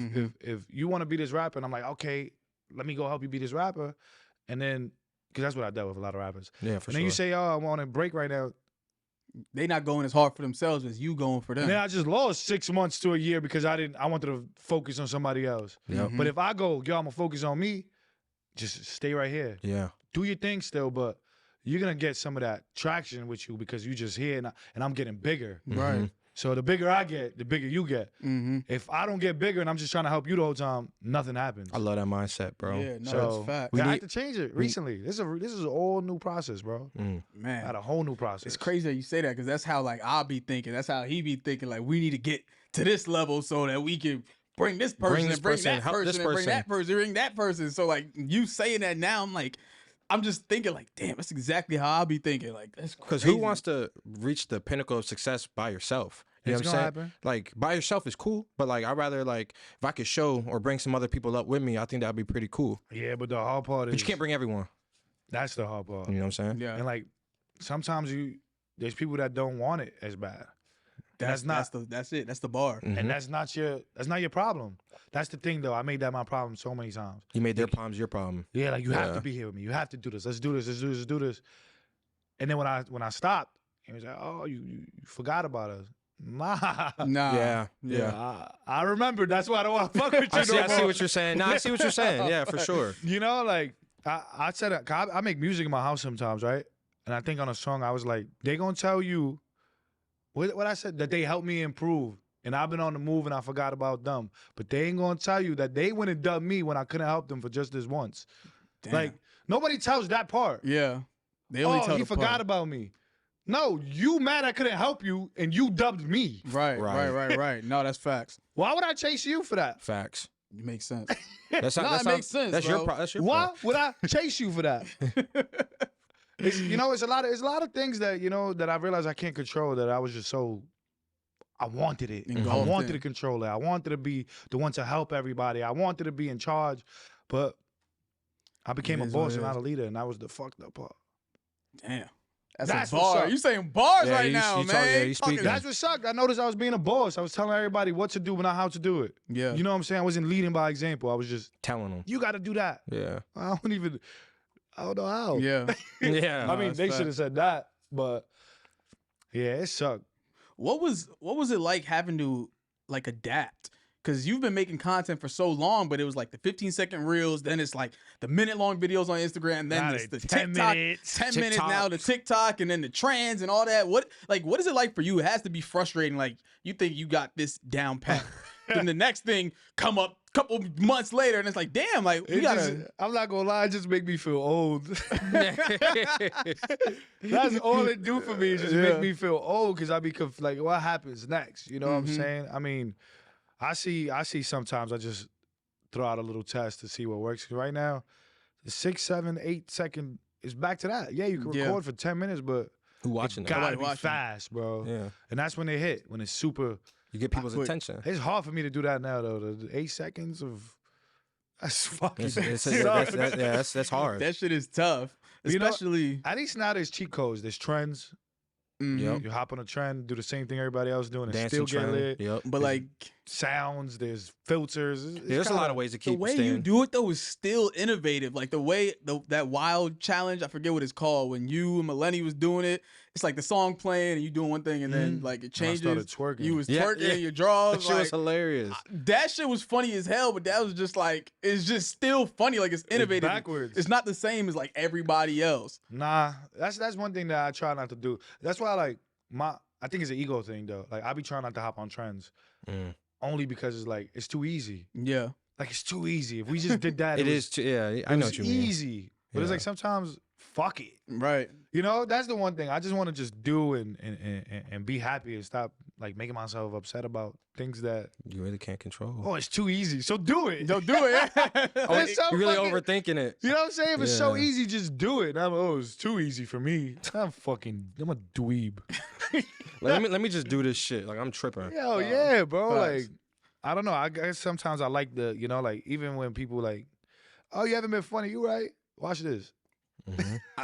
if you want to be this rapper, and I'm like, okay, let me go help you be this rapper, and then because that's what I dealt with a lot of rappers. Yeah, for and sure. then you say, oh, I want a break right now. They not going as hard for themselves as you going for them. And then I just lost 6 months to a year because I wanted to focus on somebody else. Yep. But if I go, yo, I'm gonna focus on me, just stay right here. Yeah. Do your thing still, but you're gonna get some of that traction with you because you just here and I'm getting bigger. Right. So the bigger I get, the bigger you get. If I don't get bigger and I'm just trying to help you the whole time, nothing happens. I love that mindset, bro. Yeah, no, So, that's fact. I had to change it recently. This is an all new process, bro. I Man, had a whole new process. it's crazy that you say that because that's how like I'll be thinking. That's how he be thinking. Like we need to get to this level so that we can bring this person, this and bring person, that help person, this and bring person. that person, bring that person. So like you saying that now, I'm just thinking like, damn, that's exactly how I'll be thinking. Like that's Because crazy. who wants to reach the pinnacle of success by yourself? You know It's what I'm gonna saying? happen. Like by yourself is cool, but like I'd rather like if I could show or bring some other people up with me, I think that'd be pretty cool. Yeah, but the hard part is But you can't bring everyone. that's the hard part. You know what I'm saying? Yeah, And like sometimes there's people that don't want it as bad. that's it. That's the bar. And that's not your problem. That's the thing though. I made that my problem so many times. You made their problems your problem. Yeah, like you have to be here with me. You have to do this. Let's do this. Let's do this. Let's do this. And then when I stopped, he was like, "Oh, you forgot about us." Nah. Nah. Yeah. I remember. That's why I don't want to fuck with you I see, no I see more. what you're saying. Nah, I see what you're saying. Yeah, for sure. You know, like I said, I make music in my house sometimes, right? And I think on a song, I was like, they gonna tell you what I said, that they helped me improve. And I've been on the move and I forgot about them. But they ain't gonna tell you that they went and dubbed me when I couldn't help them for just this once. Damn. Like, nobody tells that part. Yeah. They only tell he the forgot part. about me. No, you mad I couldn't help you and you dubbed me. Right. No, that's facts. Why would I chase you for that? Facts. It makes sense. That's not, Nah, that's it not- makes sense, That's bro. That's your Why part. would I chase you for that? It's a lot of things that, that I realized I can't control, that I was just so, I wanted it. I Engulfed wanted in. to control it. I wanted to be the one to help everybody. I wanted to be in charge, but I became It a is what boss it and not is. a leader, and that was the fucked up part. Damn. That's That's a what's bar. up. You saying bars Yeah, right you- now, you talk- man. yeah, you Fucking- speaking. That's what sucked. I noticed I was being a boss. I was telling everybody what to do, but not how to do it. Yeah. You know what I'm saying? I wasn't leading by example. I was just, Telling them. you got to do that. Yeah. I don't know how. Yeah. Yeah. I mean, that's they fact. should have said that, but yeah, it sucked. What was it like having to like adapt? Because you've been making content for so long, but it was like the 15-second reels, then it's like the minute-long videos on Instagram, then it's the 10 TikTok, minutes. 10 minutes now, the TikTok, and then the trends and all that. What is it like for you? It has to be frustrating. Like, you think you got this down pat. Then the next thing come up a couple months later, and it's like, damn, like, we gotta... I'm not gonna lie, it just make me feel old. That's all it do for me, is just make me feel old, because I be like, what happens next? You know what I'm saying? I mean, I see sometimes I just throw out a little test to see what works. 'Cause right now, the 6, 7, 8 second is back to that. Yeah, you can record for 10 minutes, but Who watching it that? gotta be fast, bro. Yeah. And that's when they hit, when it's super. You get people's attention. It's hard for me to do that now, though. The 8 seconds of, that's fucking That's hard. That shit is tough. Especially... You know, at least now there's cheat codes. There's trends. Yep. You hop on a trend, do the same thing everybody else doing, and Dancing still get lit. Yep. But like sounds, there's filters. There's a lot of ways to keep the way staying. you do it though is still innovative. Like the way that wild challenge, I forget what it's called. When you and Maleni was doing it, it's like the song playing and you doing one thing and then like it changes. I started twerking. You was twerking your draws. That shit was hilarious. That shit was funny as hell, but that was just like, it's just still funny. Like it's innovative. It's backwards. It's not the same as like everybody else. Nah, that's one thing that I try not to do. That's why like I think it's an ego thing though. Like I be trying not to hop on trends. Only because it's like it's too easy. Yeah. Like it's too easy. If we just did that, I know what you mean. Easy. But it's like sometimes fuck it. Right. You know, that's the one thing. I just want to just do and be happy and stop like making myself upset about things that you really can't control. Oh, it's too easy. So do it. Don't do it. You're really overthinking it. You know what I'm saying? If it's so easy, just do it. It's too easy for me. I'm a dweeb. Let me just do this shit. Like I'm tripping. Yo, yeah, bro. Like, I don't know. I guess sometimes I like like even when people like, oh, you haven't been funny. You right? Watch this.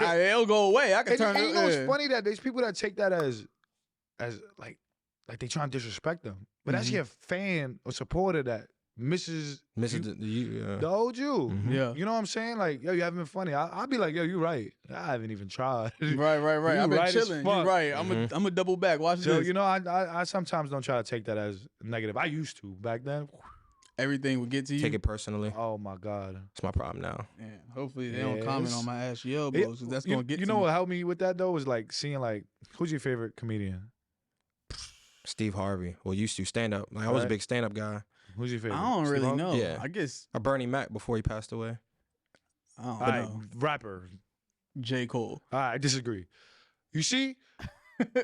It'll go away. I can turn it. You know, it's funny that there's people that take that as like they try and disrespect them. But actually a fan or supporter that misses the old you. Yeah. You know what I'm saying? Like, yo, you haven't been funny. I'll be like, yo, you right. I haven't even tried. Right. I've been chilling. You right. I'm a double back. Watch so, this. You know, I sometimes don't try to take that as negative. I used to back then. Everything would get to you. Take it personally. Oh my God. It's my problem now. Yeah. Hopefully they don't comment on my ashy elbows, because that's gonna get. You know what helped me with that though was like seeing like, who's your favorite comedian? Steve Harvey. Well, used to stand up. Like I was a big stand up guy. Who's your favorite? I don't really know. Yeah. I guess. Or Bernie Mac before he passed away. I don't know. Rapper. J. Cole. I disagree. You see,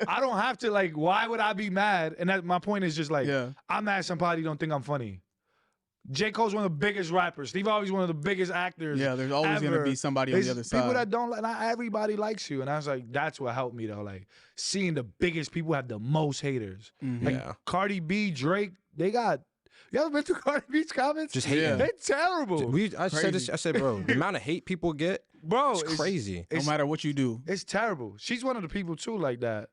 I don't have to like. Why would I be mad? And that my point is just like, I'm mad somebody don't think I'm funny. J. Cole's one of the biggest rappers. Steve Harvey's one of the biggest actors. Yeah, there's always gonna be somebody on the other side. People that don't like, not everybody likes you, and I was like, that's what helped me though. Like seeing the biggest people have the most haters. Like Cardi B, Drake, they got. You ever been through Cardi B's comments? Just hating. They're terrible. I said, bro, the amount of hate people get, bro, it's crazy. No matter what you do, it's terrible. She's one of the people too, like that.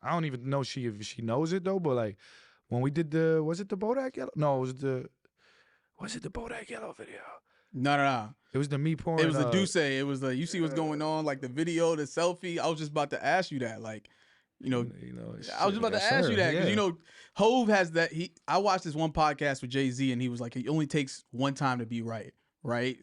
I don't even know if she knows it though, but like when we did was it the Bodak Yellow? No, was it the Bodak Yellow video? No. It was the me pouring. It was the Duce. It was the you see what's going on, like the video, the selfie. I was just about to ask you that, like. I was just about to ask you that because Hove has that. I watched this one podcast with Jay-Z and he was like, it only takes one time to be right?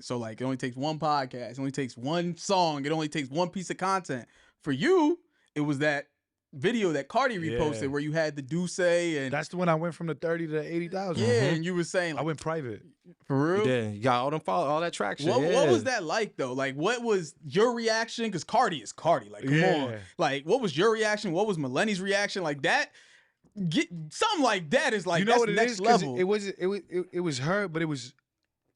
So like, it only takes one podcast, it only takes one song, it only takes one piece of content. For you, it was that video that Cardi reposted where you had the Duce and that's the one I went from the 30 to 80,000. Yeah, and you were saying like, I went private. For real? Yeah, you got all that traction. What was that like though? Like, what was your reaction? Because Cardi is Cardi. Like, come on. Like, what was your reaction? What was Maleni's reaction? Like that. Something like that is like, that's next level. It was her, but it was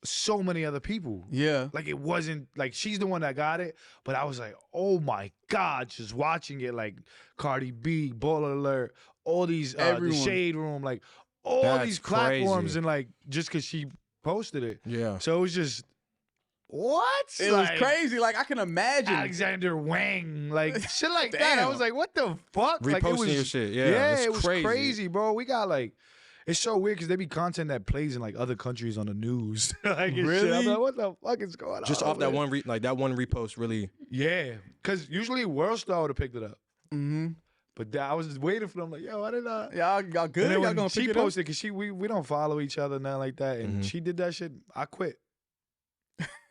so many other people. Yeah. Like it wasn't like she's the one that got it, but I was like, oh my God, just watching it, like Cardi B, Baller Alert, all these the Shade Room, like all these platforms, crazy. and like just because she posted it. Yeah. So it was just what? It was crazy. Like I can imagine Alexander Wang, like shit like that. I was like, what the fuck? Reposting like, it was, your shit. it was crazy, bro. We got like. It's so weird because they be content that plays in like other countries on the news. Like, really? Shit. I'm like, what the fuck is going on? Just off that one, that one repost, really. Yeah, because usually World Star would have picked it up. But I was just waiting for them. Like, yo, why did I? Y'all good? And then Y'all when gonna she pick it up? posted, cause we don't follow each other, nothing like that. And she did that shit. I quit.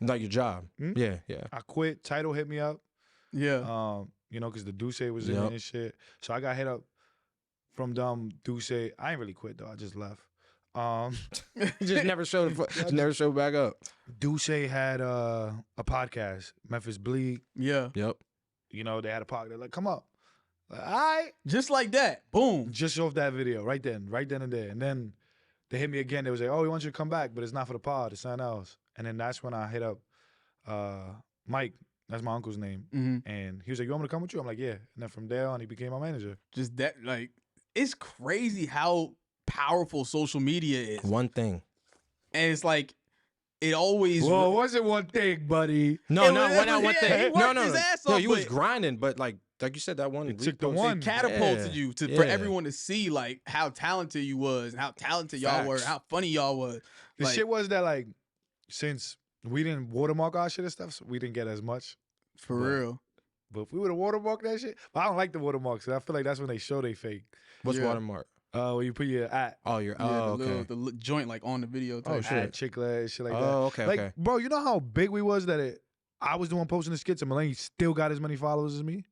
Like your job. Hmm? Yeah, yeah. I quit. Title hit me up. Yeah. You know, cause the Duce was in it and shit. So I got hit up from Duce. I ain't really quit though. I just left. Just never showed never showed back up. Duce had a podcast, Memphis Bleak. Yeah. Yep. You know, they had a podcast. They're like, come up. Like, all right. Just like that. Boom. Just off that video, right then and there. And then they hit me again. They was like, oh, we want you to come back, but it's not for the pod. It's something else. And then that's when I hit up Mike. That's my uncle's name. And he was like, you want me to come with you? I'm like, yeah. And then from there on, he became my manager. Just that, like, it's crazy how powerful social media is. One thing. And it's like, it always. Well, it wasn't one thing, buddy. No, was- not one yeah, he thing. worked No, his ass no, off, you was but- grinding, but like you said, that one It took the repost- one. It catapulted Yeah, you for yeah. everyone to see, like, how talented you was and how talented y'all were, Facts. how funny y'all was. The Like, shit was that, like, since we didn't watermark our shit and stuff, so we didn't get as much. for real. But if we would have watermarked that shit, but I don't like the watermarks. I feel like that's when they show they fake. What's Yeah. watermark? Where you put your at. Oh, you're. Yeah, Oh, the okay. little joint like on the video. Type. Oh, shit. At Chicklet, shit like that. Oh, okay, Like, okay. bro, you know how big we was that I was the one posting the skits and Maleni still got as many followers as me?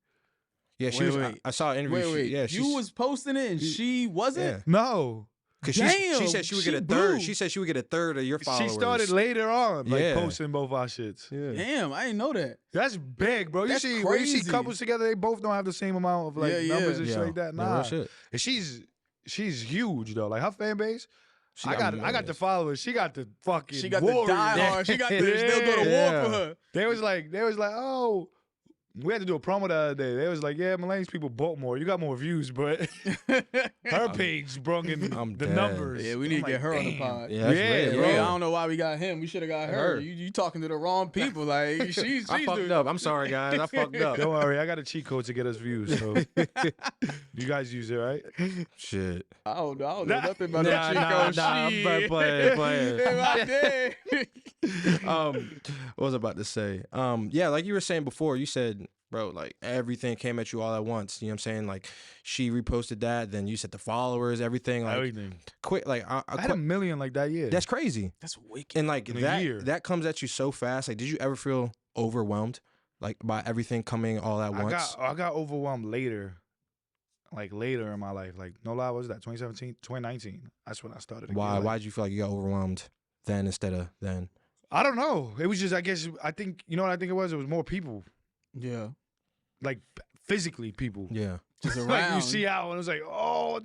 Yeah, she Wait, was. wait. I saw an interview. Wait. Yeah, you was posting it and she wasn't? Yeah. No. Because Damn, she said she would get she a blew. third. She said she would get a third of your followers. She started later on, like Yeah. posting both our shits. Yeah. Damn, I didn't know that. That's big, bro. That's When you see crazy. couples together, they both don't have the same amount of like Yeah, numbers yeah. and shit Yeah. like that. Yeah, real Nah. shit. And she's huge though. Like her fan base. She I got the millions. followers. She got the fucking. She got warriors. the diehard. She got the still go to war for her. They was like, oh, we had to do a promo the other day. They was like, yeah, Maleni's people bought more. You got more views, but her page brung in I'm the dead. numbers. Yeah, we I'm need to get like, her on the damn. pod. Yeah, that's Yeah, lit, bro. Yeah, I don't know why we got him. We should have got her. Her. You talking to the wrong people. Like she's I fucked up. I'm sorry, guys. I fucked up. Don't worry, I got a cheat code to get us views. So you guys use it, right? Shit. I don't know nothing about Nah, that nah, Chico but shit. play. If I did. What was I about to say? Yeah, like you were saying before, you said, bro, like everything came at you all at once. You know what I'm saying? Like she reposted that, then you said the followers, everything. Like Everything. quit. Like I I had a million like that year. that's crazy. That's wicked. And like In a that, year. that comes at you so fast. Like, did you ever feel overwhelmed, like by everything coming all at once? I got overwhelmed later. Like later in my life. Like no lie, what was that? 2017, 2019. That's when I started. Why? Like, Why did you feel like you got overwhelmed then instead of then? I don't know. It was just I think you know what I think it was? It was more people. Yeah. Like physically people. Yeah. Just around. Like you see out and it was like, oh,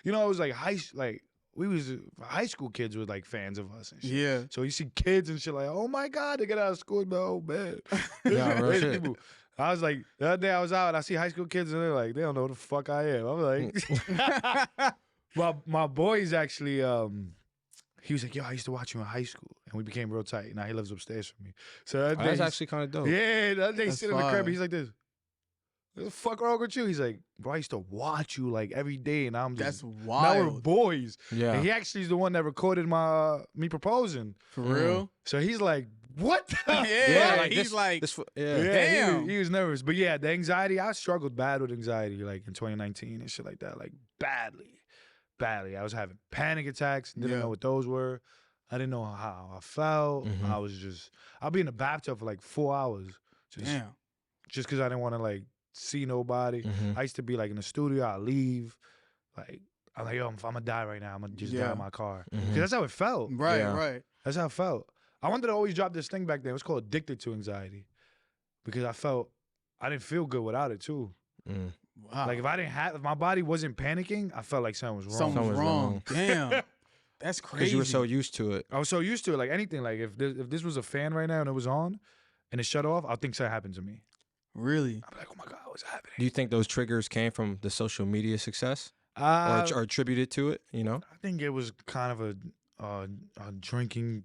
you know, it was like we was high school kids were like fans of us and shit. Yeah. So you see kids and shit like, oh my God, they get out of school, oh man. Yeah, real There's shit. people. I was like, the other day I was out and I see high school kids and they're like, they don't know who the fuck I am. I'm like, my boy's actually, he was like, yo, I used to watch you in high school. And we became real tight. Now he lives upstairs from me. So that day That's he's- actually kind of dope. yeah, the other day he's That's sitting in the crib, fire. he's like this. What the fuck wrong with you? He's like, bro, I used to watch you like every day, and I'm That's just now we're wild. boys. Yeah. And he actually is the one that recorded my me proposing. For real? So he's like, what? the Yeah, fuck? he's this, like, this, Yeah, yeah. Damn. He was nervous. But yeah, the anxiety, I struggled bad with anxiety like in 2019 and shit like that, like badly. I was having panic attacks, didn't Yeah. know what those were. I didn't know how I felt. Mhm. I was just, I'll be in the bathtub for like 4 hours. damn. Just because I didn't want to like see nobody. Mhm. I used to be like in the studio, I leave. Like, I'm like, yo, if I'm gonna die right now, I'm gonna just die Yeah. in my car. Mhm. 'Cause that's how it felt. Right, Yeah. right. That's how it felt. I wanted to always drop this thing back then. It was called Addicted to Anxiety. Because I felt, I didn't feel good without it too. Mm. Wow. Like if my body wasn't panicking, I felt like something was wrong. Something was was wrong. Damn. That's crazy. Because you were so used to it. I was so used to it. Like anything, like if this was a fan right now and it was on and it shut off, I think something happened to me. Really? I'm like, oh my God, what's happening? Do you think those triggers came from the social media success Uh, or attributed to it? You know? I think it was kind of a drinking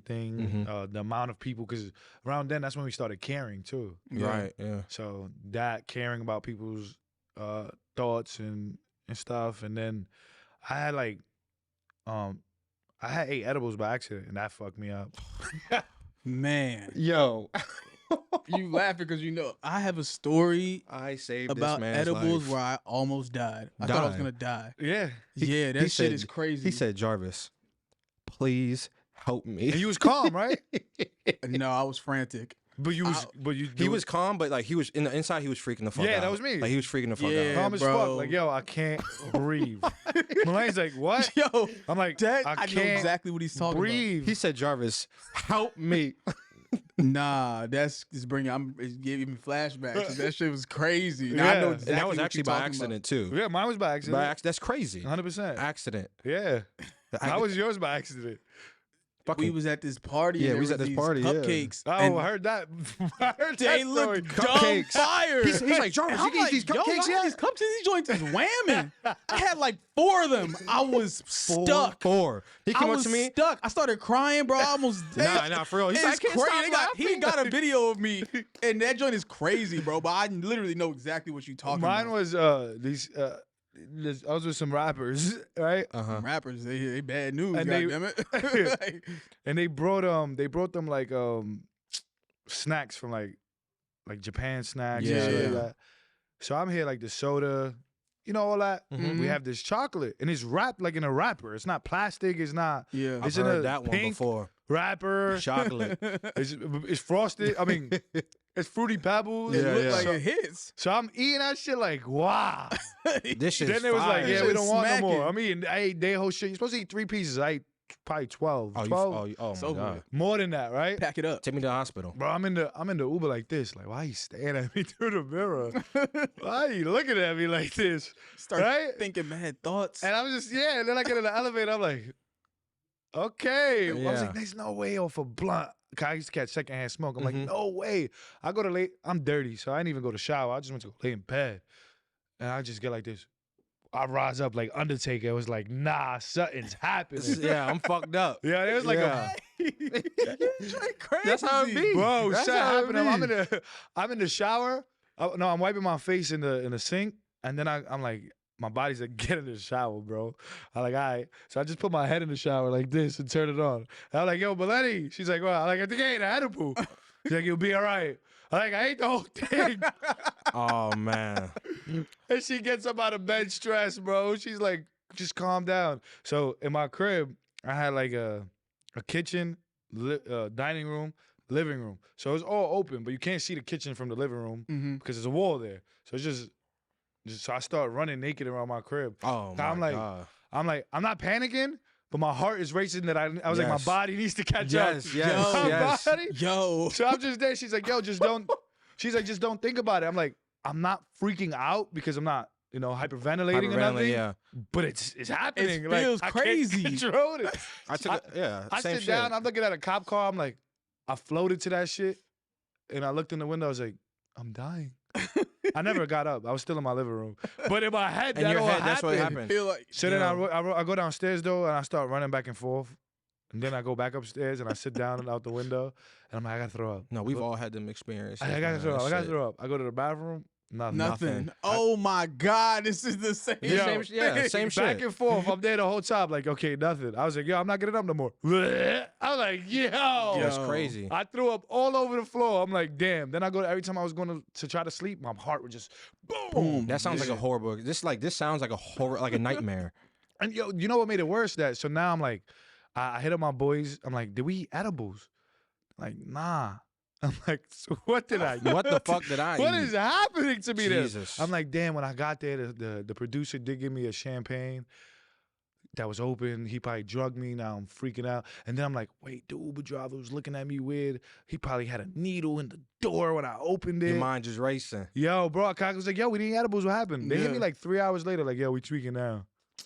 thing. Mhm. The amount of people, because around then that's when we started caring too. Yeah. Right. Yeah. So that caring about people's thoughts and stuff, and then I had like, I had 8 edibles by accident, and that fucked me up. Man. Yo. You laughing because you know I have a story I saved about this man's edibles life. where I almost died. I thought I was Died? gonna die. Yeah. Yeah, that shit is crazy. He said, Jarvis, please help me. And you was calm, right? No, I was frantic. But you was, He was calm, but like he was in the inside, he was freaking the fuck out. Yeah, that was me. Like he was freaking the fuck Yeah. out. calm as bro. fuck. Like, yo, I can't breathe. Maleni's like, what? Yo, I'm like, that, I I know can't exactly what he's talking breathe. He said, Jarvis, help me. about. Nah, it's giving me flashbacks. 'Cause that shit was crazy. Now I know Yeah. exactly And that was what actually you're by talking accident too. Yeah, mine was by accident. That's crazy. 100%. Accident. Yeah. How was yours by accident? about. We was at this party. Yeah, and we was there at this these party, yeah. Cupcakes. Oh, and I heard that. I heard they that look story. dumb Cupcakes. fire. He's like, Jarvis, And you can eat these yo, cupcakes I had yet? these cupcakes, these joints is whamming. I had like 4 of them. I was stuck. Four. He I came up was to me. stuck. I started crying, bro. I almost Nah, for real. He's It's like, I can't crazy. stop They got- laughing. he got a video of me, and that joint is crazy, bro. But I literally know exactly what you're talking Mine about. was I was with some rappers, right? Rappers, they bad news, And they- goddammit. Like, And they brought them like snacks from like Japan snacks and Yeah, shit yeah. like that. So I'm here like the soda, you know, all that. Mhm. We have this chocolate and it's wrapped like in a wrapper. It's not plastic. It's not. yeah. I've It's in heard a that one pink before. wrapper. Chocolate. It's frosted. I mean, it's fruity pebbles. It Yeah, looked yeah. like So, it hits. so I'm eating that shit like wow. This shit Then it was like, fire. yeah, we Shit don't want no more. smacking. I mean, I ate their whole shit. You're supposed to eat 3 pieces. I ate probably 12. Oh, 12 oh It's my over God. with. more than that, right? Pack it up. Take me to the hospital. Bro, I'm in the Uber like this. Like, why you staring at me through the mirror? Why are you looking at me like this? Start Right? thinking mad thoughts. And I'm just, yeah. And then I get in the elevator. I'm like, okay. I was Yeah. like, there's no way off a blunt. 'Cause I used to catch secondhand smoke. I'm like, Mhm. no way. I go to lay. I'm dirty, so I didn't even go to shower. I just went to lay in bed, and I just get like this. I rise up like Undertaker. It was like, nah, something's happening. Yeah, I'm fucked up. Yeah, it was like Yeah. Crazy. That's how it be. Bro, That's shit how it happened. be. I'm in the shower. No, I'm wiping my face in the sink, and then I'm like, my body's like, get in the shower, bro. I'm like, all right. So I just put my head in the shower like this and turn it on. And I'm like, yo, Maleni. She's like, well, I'm like, I think I ate an edible. She's like, you'll be all right. I'm like, I ate the whole thing. Oh man. And she gets up out of bed stressed, bro. She's like, just calm down. So in my crib, I had like a kitchen, dining room, living room. So it's all open, but you can't see the kitchen from the living room Mm-hmm. because there's a wall there. So it's just so I start running naked around my crib. Oh my I'm like, God. I'm not panicking, but my heart is racing that I was like, my Yes. body needs to catch Yes, up. yes, My yes. body. Yo. So I'm just there. She's like, yo, just don't. She's like, just don't think about it. I'm like, I'm not freaking out because I'm not, hyperventilating or Hyperventilating, nothing. yeah. But it's happening. It feels like, crazy. I can't control it. I took yeah. I same sit shit. down. I'm looking at a cop car. I'm like, I floated to that shit, and I looked in the window. I was like, I'm dying. I never got up. I was still in my living room. But in my head, In that your all head, that's what happened. happened. Feel like So then I go downstairs though, and I start running back and forth. And then I go back upstairs and I sit down and out the window, and I'm like, I gotta throw up. No, we've all had them experiences. I gotta man. throw up. I gotta Shit. throw up. I go to the bathroom. Nothing. nothing. Oh my God, this is the same. Yo, Same, yeah, same Back shit. and forth. I'm there the whole time. Like, okay, nothing. I was like, yo, I'm not getting up no more. I was like, yo. That's Yo. crazy. I threw up all over the floor. I'm like, damn. Then I go every time I was going to try to sleep, my heart would just boom. That sounds like a horrible. This sounds like a horror, like a nightmare. And yo, you know what made it worse? That so now I'm like, I hit up my boys. I'm like, did we eat edibles? Like, nah. I'm like, so what did I? What the fuck did I What eat? is happening to me there? Jesus. I'm like, damn. When I got there, the producer did give me a champagne that was open. He probably drugged me. Now I'm freaking out. And then I'm like, wait, the Uber driver was looking at me weird. He probably had a needle in the door when I opened it. Your mind just racing. Yo, bro, I was like, yo, we didn't eat edibles. What happened? They hit Yeah. me like 3 hours later. Like, yo, we tweaking now.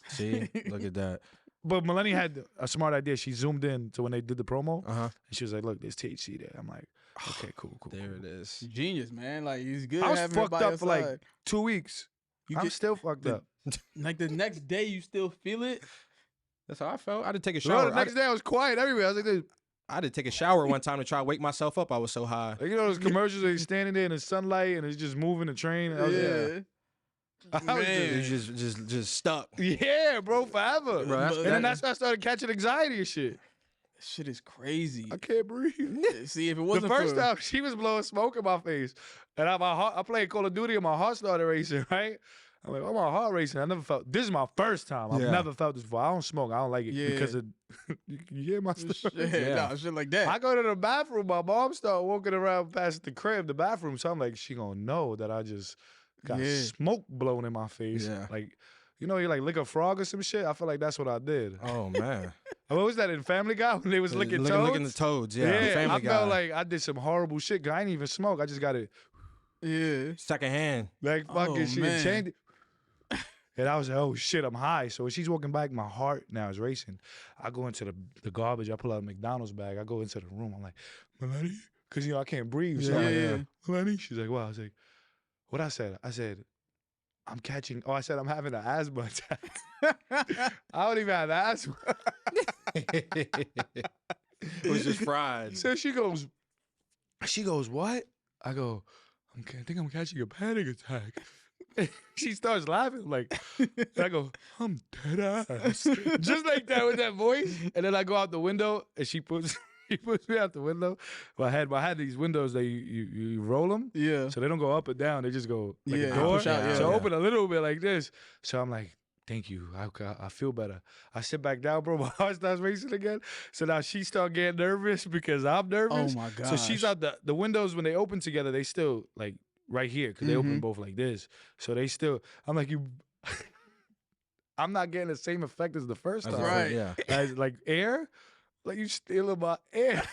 See, look at that. But Maleni had a smart idea. She zoomed in to when they did the promo. Uh huh. And she was like, look, there's THC there. I'm like, okay, cool. There it is. Genius, man. Like he's good. I was having her fucked by up your for like side. 2 weeks. You I'm get still fucked the- up. like the next day you still feel it. That's how I felt. I had to take a Bro, shower. the next day I was quiet everywhere. I was like, this. I had to take a shower one time to try to wake myself up. I was so high. Like, you know those commercials where he's standing there in the sunlight and it's just moving the train. And I was, I was Man. It was just stuck. yeah, bro, forever. Bro, that's- and then that's when I started catching anxiety and shit. Shit is crazy. I can't breathe. See, if it The wasn't first for, time she was blowing smoke in my face, and I played Call of Duty and my heart started racing, right? I'm like, oh, my heart racing. I never felt, this is my first time. I've never felt this before. I don't smoke. I don't like it because of, you hear my stuff? shit like that. I go to the bathroom. My mom start walking around past the crib, the bathroom. So I'm like, she gonna know that I just got smoke blown in my face. Yeah. Like, you know, you like lick a frog or some shit. I feel like that's what I did. Oh man. What was that in Family Guy when they was licking toads? Licking the toads. Yeah. Family I Guy. felt like I did some horrible shit. 'Cause I didn't even smoke. I just got it Secondhand. like fucking shit. man. Changed it. And I was like, oh shit, I'm high. So when she's walking back, my heart now is racing. I go into the garbage. I pull out a McDonald's bag. I go into the room. I'm like, Maleni? Because, you know, I can't breathe. So I'm like, Maleni? She's like, wow. I was like, what I said? I said, I'm catching, I said, I'm having an asthma attack. I don't even have asthma. It was just fried. So she goes, what? I go, I think I'm catching a panic attack. She starts laughing like, and I go, I'm dead ass. Just like that with that voice. And then I go out the window and she puts me out the window. I had these windows that you roll them. Yeah. So they don't go up or down. They just go like a Yeah, door. push out, So yeah. open a little bit like this. So I'm like, thank you. I feel better. I sit back down, bro. My heart starts racing again. So now she start getting nervous because I'm nervous. Oh my So she's gosh. out the windows when they open together. They still like right here because they open both like this. So they still. I'm like you. I'm not getting the same effect as the first time. right. Yeah. As like air, like you stealing my air.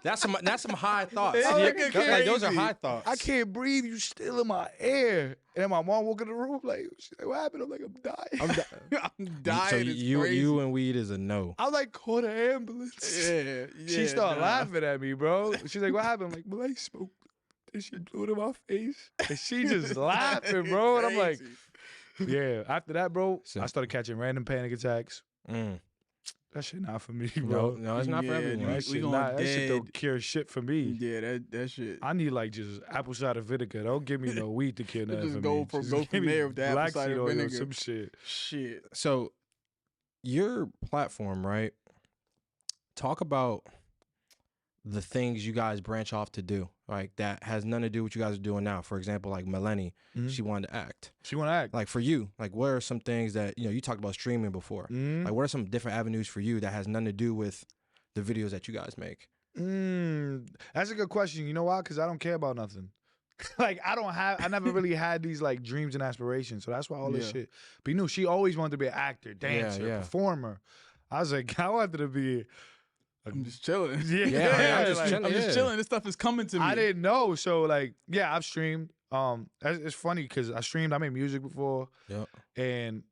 That's some high thoughts. It's Yeah, fucking like, those are crazy. high thoughts. I can't breathe. You stealing my air. And then my mom walk in the room like, she's like, what happened? I'm like, I'm dying. I'm dying. So It's you crazy. and weed is a no. I like call the ambulance. Yeah. She started laughing at me, bro. She's like, what happened? I'm like, Maleni smoked. And she blew it in my face. And she just laughing, bro. And I'm like, yeah. After that, bro, I started catching random panic attacks. Mm. That shit not for me, No, bro. no, it's not for Yeah, everyone. we That shit, going that shit don't dead. cure shit for me. Yeah, that shit. I need like just apple cider vinegar. Don't give me no weed to cure nothing Just for go me. from- Just go give from me there with the apple black cider seed oil or vinegar. some shit. Shit. So your platform, right? Talk about the things you guys branch off to do, like that has nothing to do with what you guys are doing now. For example, like Maleni, she wanted to act. She want to act. Like for you, like what are some things that, you know, you talked about streaming before. Like what are some different avenues for you that has nothing to do with the videos that you guys make? That's a good question. You know why? Because I don't care about nothing. Like I never really had these like dreams and aspirations. So that's why all this shit. But you know, she always wanted to be an actor, dancer, performer. I was like, I wanted to be. I'm just chilling. Yeah, I'm just like, chilling. I'm just chilling. This stuff is coming to me. I didn't know. So like, yeah, I've streamed. It's funny because I streamed. I made music before. Yep. And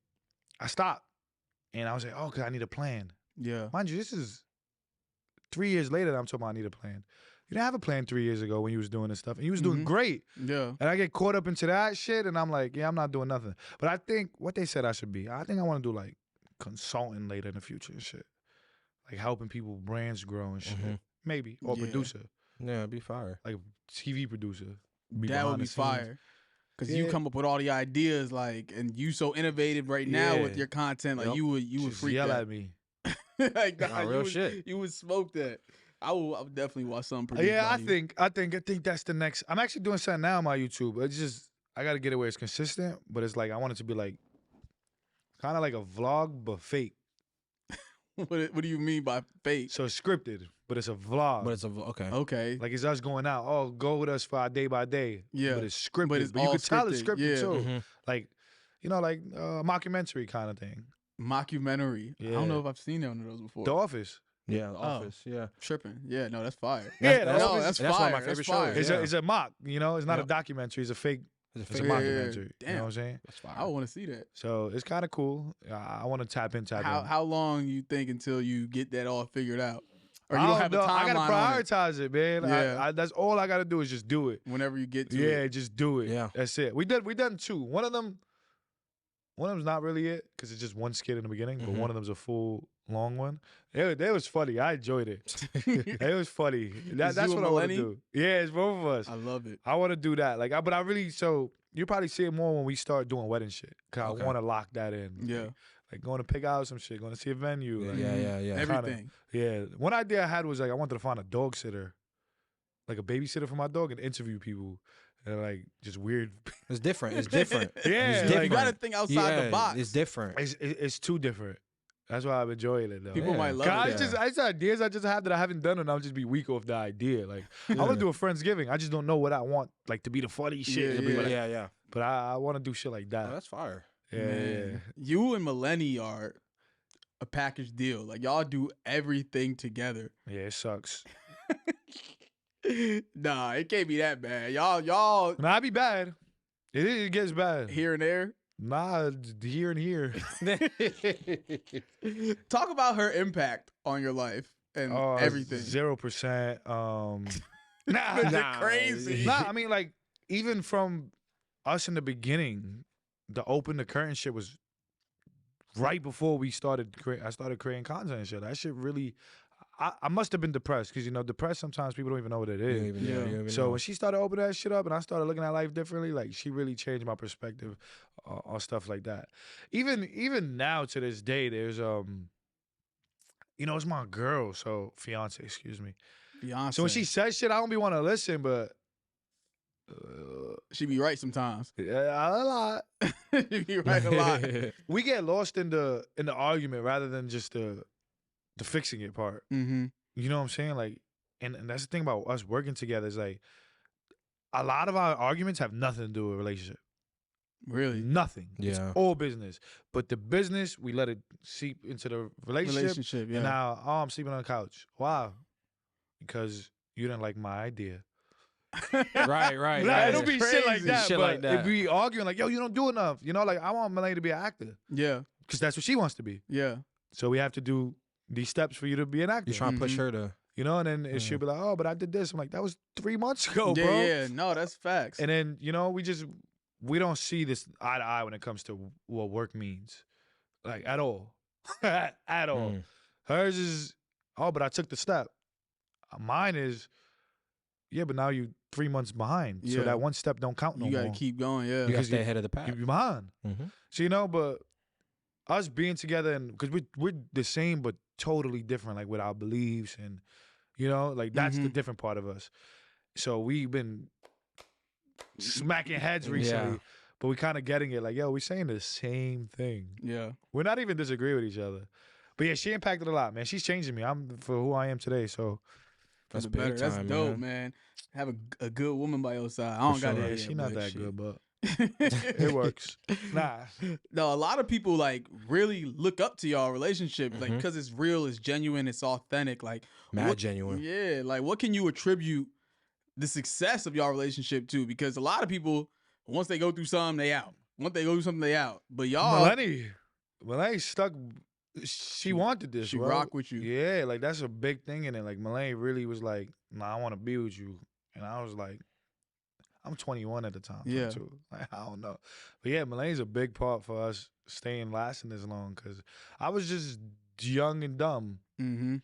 I stopped. And I was like, oh, because I need a plan. Yeah. Mind you, this is 3 years later that I'm talking about I need a plan. You didn't have a plan 3 years ago when you was doing this stuff. And you was doing great. Yeah. And I get caught up into that shit. And I'm like, yeah, I'm not doing nothing. But I think what they said I should be, I think I want to do like consulting later in the future and shit. Like helping people, brands grow and shit. Maybe. Or producer. Yeah, it'd be fire. Like TV producer. That would be fire. Because you come up with all the ideas, like, and you so innovative right now with your content, like you would Just freak yell that. at me. Like, Nah, real shit. You would smoke that. I would definitely watch something produced Yeah, by I you. think that's the next. I'm actually doing something now on my YouTube. It's just I gotta get it where it's consistent, but it's like I want it to be like kind of like a vlog but fake. What do you mean by fake? So it's scripted, but it's a vlog. But it's okay. Okay. Like it's us going out. Oh, go with us for our day by day. Yeah. But it's scripted. But it's you all can tell it's scripted, scripted yeah. too. Like, you know, like mockumentary kind of thing. Mockumentary. I Yeah. don't know if I've seen one of those before. The Office. Yeah, The Office. Yeah. Tripping. Yeah, no, that's fire. Yeah, that's- no, that's that's fire. one of my favorite That's shows. fire. It's Yeah. it's a mock. You know, it's not Yeah. a documentary. It's a fake. It's It's a Yeah, mockumentary. You know Damn. what I'm saying? That's fire. I want to see that. So it's kind of cool. I want to tap in. How long you think until you get that all figured out? Or you I don't have a know. timeline I gotta on it prioritize it, man. Yeah. That's all I gotta do is just do it. whenever you get to Yeah, it. just do it. Yeah. That's it. We done two. One of them's not really it because it's just one skit in the beginning, but one of them's a full long one. It was funny. I enjoyed it. It was funny. That's you what and I want to Maleni? do. Yeah, it's both of us. I love it. I want to do that. Like, but I really so you probably see it more when we start doing wedding shit. Cause Okay. I want to lock that in. Yeah. like going to pick out some shit, going to see a venue. Like, Yeah. Everything. Yeah. One idea I had was like I wanted to find a dog sitter, like a babysitter for my dog, and interview people. And like just weird. It's different. It's different. Yeah, It's like, You gotta think outside the box. It's different. It's too different. That's why I'm enjoying it though. People might love it. I just ideas I just have that I haven't done, and I'll just be weak off the idea. Like I want to do a Friendsgiving. I just don't know what I want, like to be the funny shit. Yeah. But I want to do shit like that. Oh, that's fire. Yeah. Man, you and Maleni are a package deal. Like y'all do everything together. Yeah, it sucks. Nah, it can't be that bad. Y'all Nah, it be bad. It gets bad. here and there. Nah, here and here. Talk about her impact on your life and everything. 0%. Nah, crazy. Nah, I mean, like, even from us in the beginning, the open the curtain shit was right before we started. I started creating content and shit. That shit really. I must have been depressed because depressed sometimes people don't even know what it is. You don't even So know. when she started opening that shit up and I started looking at life differently, like she really changed my perspective on stuff like that. Even now to this day, there's it's my girl, so fiance, excuse me. Beyonce. So when she says shit, I don't be want to listen, but she be right sometimes. yeah, a lot. She be right a lot. We get lost in the argument rather than just the fixing it part. Mm-hmm. You know what I'm saying? Like, and that's the thing about us working together is like a lot of our arguments have nothing to do with a relationship. Really? Nothing. It's Yeah. all business. But the business, we let it seep into the relationship. Yeah. And now, I'm sleeping on the couch. Wow. Because you didn't like my idea. Right. Nah, it'll be shit like crazy. that. Shit but like that. if we arguing like, yo, you don't do enough. Like I want Maleni to be an actor. Yeah. Because that's what she wants to be. Yeah. So we have to do these steps for you to be an actor. You trying to push her to. And then she'll be like, oh, but I did this. I'm like, that was 3 months ago, Yeah, bro. yeah. No, that's facts. And then, we don't see this eye to eye when it comes to what work means. Like, at all. At all. Hers is, oh, but I took the step. Mine is, yeah, but now you 3 months behind. So Yeah. that one step don't count no you more. gotta keep going, yeah. You gotta Because stay ahead of the pack. You're behind. Mm-hmm. So, but us being together, and because we're the same but totally different, like with our beliefs and, like that's the different part of us. So we've been smacking heads recently, but we kind of getting it like, yo, we're saying the same thing. Yeah. We're not even disagree with each other. But yeah, she impacted a lot, man. She's changing me. I'm for who I am today. So That's For the better. big That's time, dope, man. Have a good woman by your side. I don't got yeah, that. she not that good, but good. it works. Nah. No, a lot of people like really look up to y'all relationship, like because it's real, it's genuine, it's authentic. Like Mad genuine. Yeah, like what can you attribute the success of y'all relationship to? Because a lot of people, once they go through something, they out. Once they go through something, they out. But y'all, Maleni stuck. She wanted this. she bro. rock with you. Yeah, like that's a big thing in it. Like Maleni really was like, "Nah, I want to be with you," and I was like, "I'm 21 at the time, Yeah. too. Like, I don't know." But yeah, Maleni's a big part for us lasting this long because I was just young and dumb. Mm-hmm.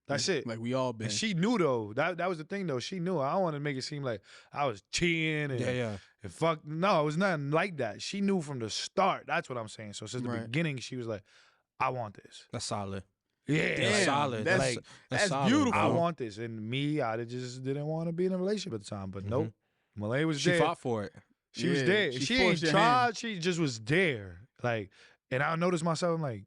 That's it. Like we all been. And she knew though. That was the thing though. She knew. I don't want to make it seem like I was cheating and, Yeah. and fuck. No, it was nothing like that. She knew from the start. That's what I'm saying. So since the Right. beginning, she was like, "I want this." That's solid. Yeah, Damn, like, solid. That's, like, that's solid, beautiful. I want this. And me, I just didn't want to be in a relationship at the time. But nope, Maleni was She there. fought for it. She was Yeah, there. she She ain't forced your tried. hand. She just was there. Like, and I noticed myself. I'm like,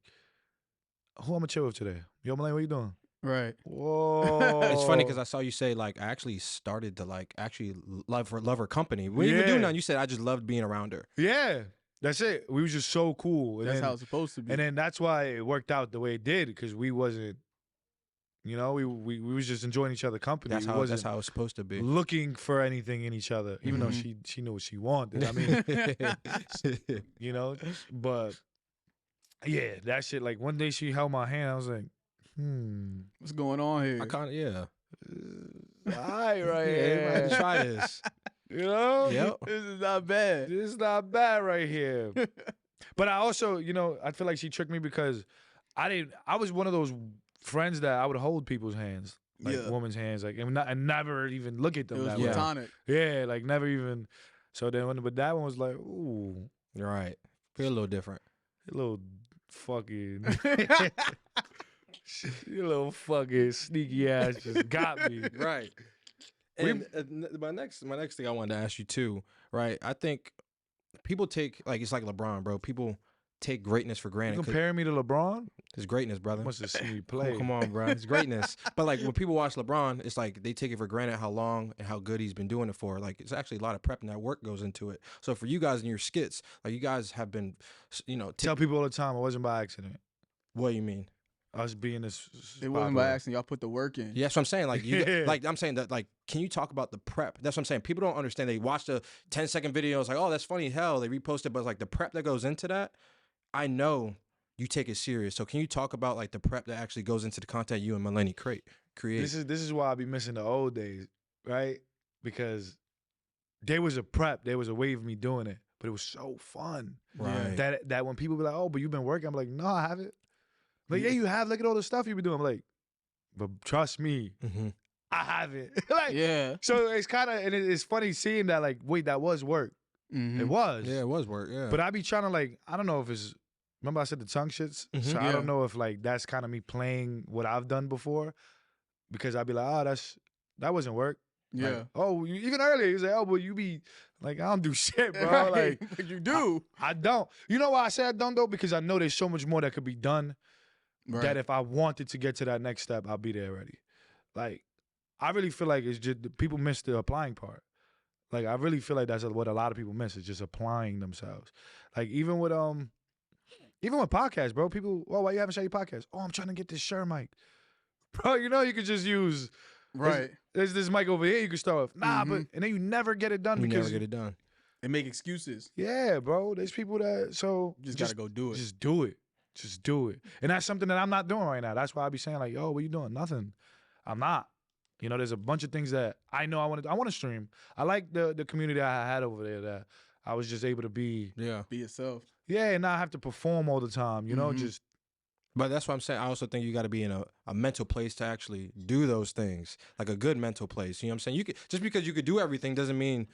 who I'm gonna chill with today? Yo, Maleni, what you doing? Right. Whoa. It's funny because I saw you say like I actually started to like actually love her company. We didn't even do Yeah. nothing. You said I just loved being around her. Yeah, that's it. We was just so cool. And That's then, how it's supposed to be. and then that's why it worked out the way it did because we wasn't, we was just enjoying each other's company. That's we how wasn't it's supposed to be. looking for anything in each other, even though she knew what she wanted. I mean, but yeah, that shit. Like one day she held my hand. I was like, What's going on here? I kind of yeah. all right, right Yeah, here. everybody try this. Yep. This is not bad. This is not bad right here. But I also, I feel like she tricked me because I was one of those friends that I would hold people's hands, like Yeah. women's hands, like and never even look at them It was that way. platonic. Yeah, like never even. So then but that one was like, ooh, You're right. Feel a little different. a little fucking you little fucking sneaky ass just got me. Right. And my next thing I wanted to ask you too, right? I think people take it's like LeBron, bro. People take greatness for You granted. comparing me to LeBron? It's greatness, brother. Must have seen me play. Come on, bro. It's greatness. But like when people watch LeBron, it's like they take it for granted how long and how good he's been doing it for. Like it's actually a lot of prep and that work goes into it. So for you guys in your skits, like you guys have been, Tell people all the time it wasn't by accident. What do you mean? Us being this. It wasn't by accident. Y'all put the work in. Yeah, that's what I'm saying. Like, I'm saying that, like, can you talk about the prep? That's what I'm saying. People don't understand. They watch the 10-second videos, like, oh, that's funny. Hell, they repost it, but it's like the prep that goes into that, I know you take it serious. So can you talk about like the prep that actually goes into the content you and Maleni create? This is why I be missing the old days, right? Because there was a prep, there was a way of me doing it, but it was so fun. Right. That when people be like, oh, but you've been working, I'm like, no, I haven't. Like, yeah, you have. Look at all the stuff you've been doing. I'm like, but trust me, I haven't. Like, Yeah. So it's kind of, and it's funny seeing that, like, wait, that was work. It was. Yeah, it was work. Yeah. But I be trying to, like, I don't know if it's, remember I said the tongue shits? So I don't know if, like, that's kind of me playing what I've done before. Because I'd be like, oh, that wasn't work. Yeah. Like, oh, even earlier, you say, oh, but you be, like, I don't do shit, bro. Right. Like, But you do. I don't. You know why I say I don't, though? Because I know there's so much more that could be done. Right. That if I wanted to get to that next step, I'll be there already. Like, I really feel like it's just people miss the applying part. Like, I really feel like that's what a lot of people miss, is just applying themselves. Like, even with podcasts, bro, people, oh, why you haven't shot your podcast? Oh, I'm trying to get this shirt mic. Bro, you could just use, Right. There's this mic over here you can start with. Nah, but, and then you never get it done you because. never get it done. They make excuses. Yeah, bro, there's people that, so. Just gotta go do it. Just do it. Just do it. And that's something that I'm not doing right now. That's why I be saying like, yo, what you doing? Nothing. I'm not. There's a bunch of things that I know I want to stream. I like the community I had over there that I was just able to be. Yeah. Be yourself. Yeah, and not have to perform all the time, just. But that's what I'm saying. I also think you got to be in a mental place to actually do those things, like a good mental place. You know what I'm saying? You could, just because you could do everything doesn't mean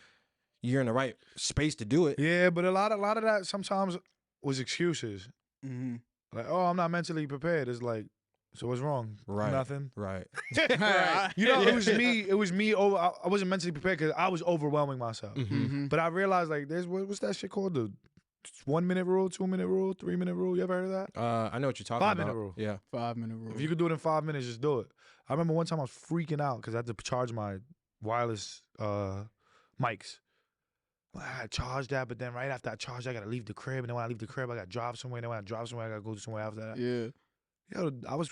you're in the right space to do it. Yeah, but a lot of that sometimes was excuses. Like, oh, I'm not mentally prepared. It's like, so what's wrong? Right. Nothing. Right. Right. It was me. It was me. I wasn't mentally prepared because I was overwhelming myself. But I realized, like, there's what's that shit called? The 1 minute rule, 2 minute rule, 3 minute rule. You ever heard of that? I know what you're talking 5 about. minute rule. Yeah. 5 minute rule. If you could do it in 5 minutes, just do it. I remember one time I was freaking out because I had to charge my wireless mics. I charged that, but then right after I charged, I gotta leave the crib, and then when I leave the crib, I gotta drive somewhere. And then when I drive somewhere, I gotta go somewhere after that. Yeah. Yo, I was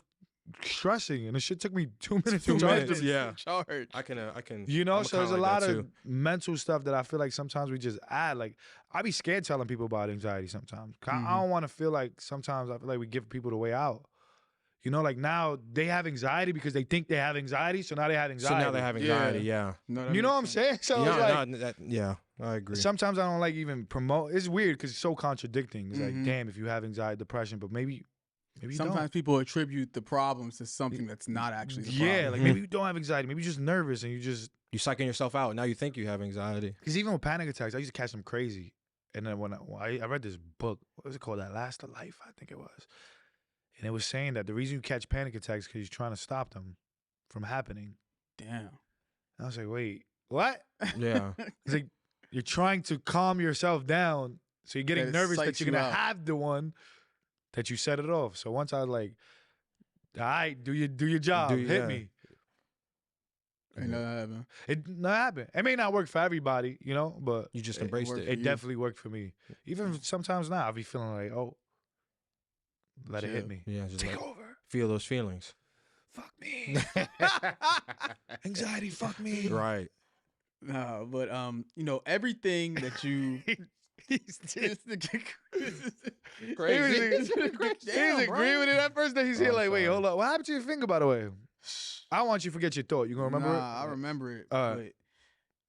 stressing, and the shit took me 2 minutes. 2 to charge minutes. them. Yeah. Charge. I can. So there's a lot of mental stuff that I feel like sometimes we just add. Like, I be scared telling people about anxiety sometimes. I don't want to feel like sometimes I feel like we give people the way out. Like now they have anxiety because they think they have anxiety, so now they have anxiety. So now they have anxiety, yeah. No, You know what I'm saying? So it's like, yeah, I agree. sometimes I don't like even promote. It's weird because it's so contradicting. It's like, damn, if you have anxiety, depression, but maybe you sometimes don't. people attribute the problems to something that's not actually the problem. Yeah, like maybe you don't have anxiety. Maybe you're just nervous and You're psyching yourself out. Now you think you have anxiety. Because even with panic attacks, I used to catch them crazy. And then when I read this book, what was it called? That Last of Life, I think it was. And it was saying that the reason you catch panic attacks is because you're trying to stop them from happening. Damn. And I was like, wait, what? Yeah. It's like you're trying to calm yourself down, so you're getting That nervous psychs that you're you gonna out. have the one that you set it off. So once I was like, all right, do your job, hit me. Ain't nothing happened. It not happen. It may not work for everybody, but You just embraced worked it. for it you. definitely worked for me. Even sometimes now, I'll be feeling like, oh, let it hit Chill. me. Yeah, just Take like, over. feel those feelings. Fuck me. Anxiety, fuck me. Right. No, but everything that you He's just Crazy. He's agreeing with it at first. Then he's here I'm like, wait, sorry. hold up. What happened to your finger, by the way? I want you to forget your thought. You gonna remember I remember it. All right.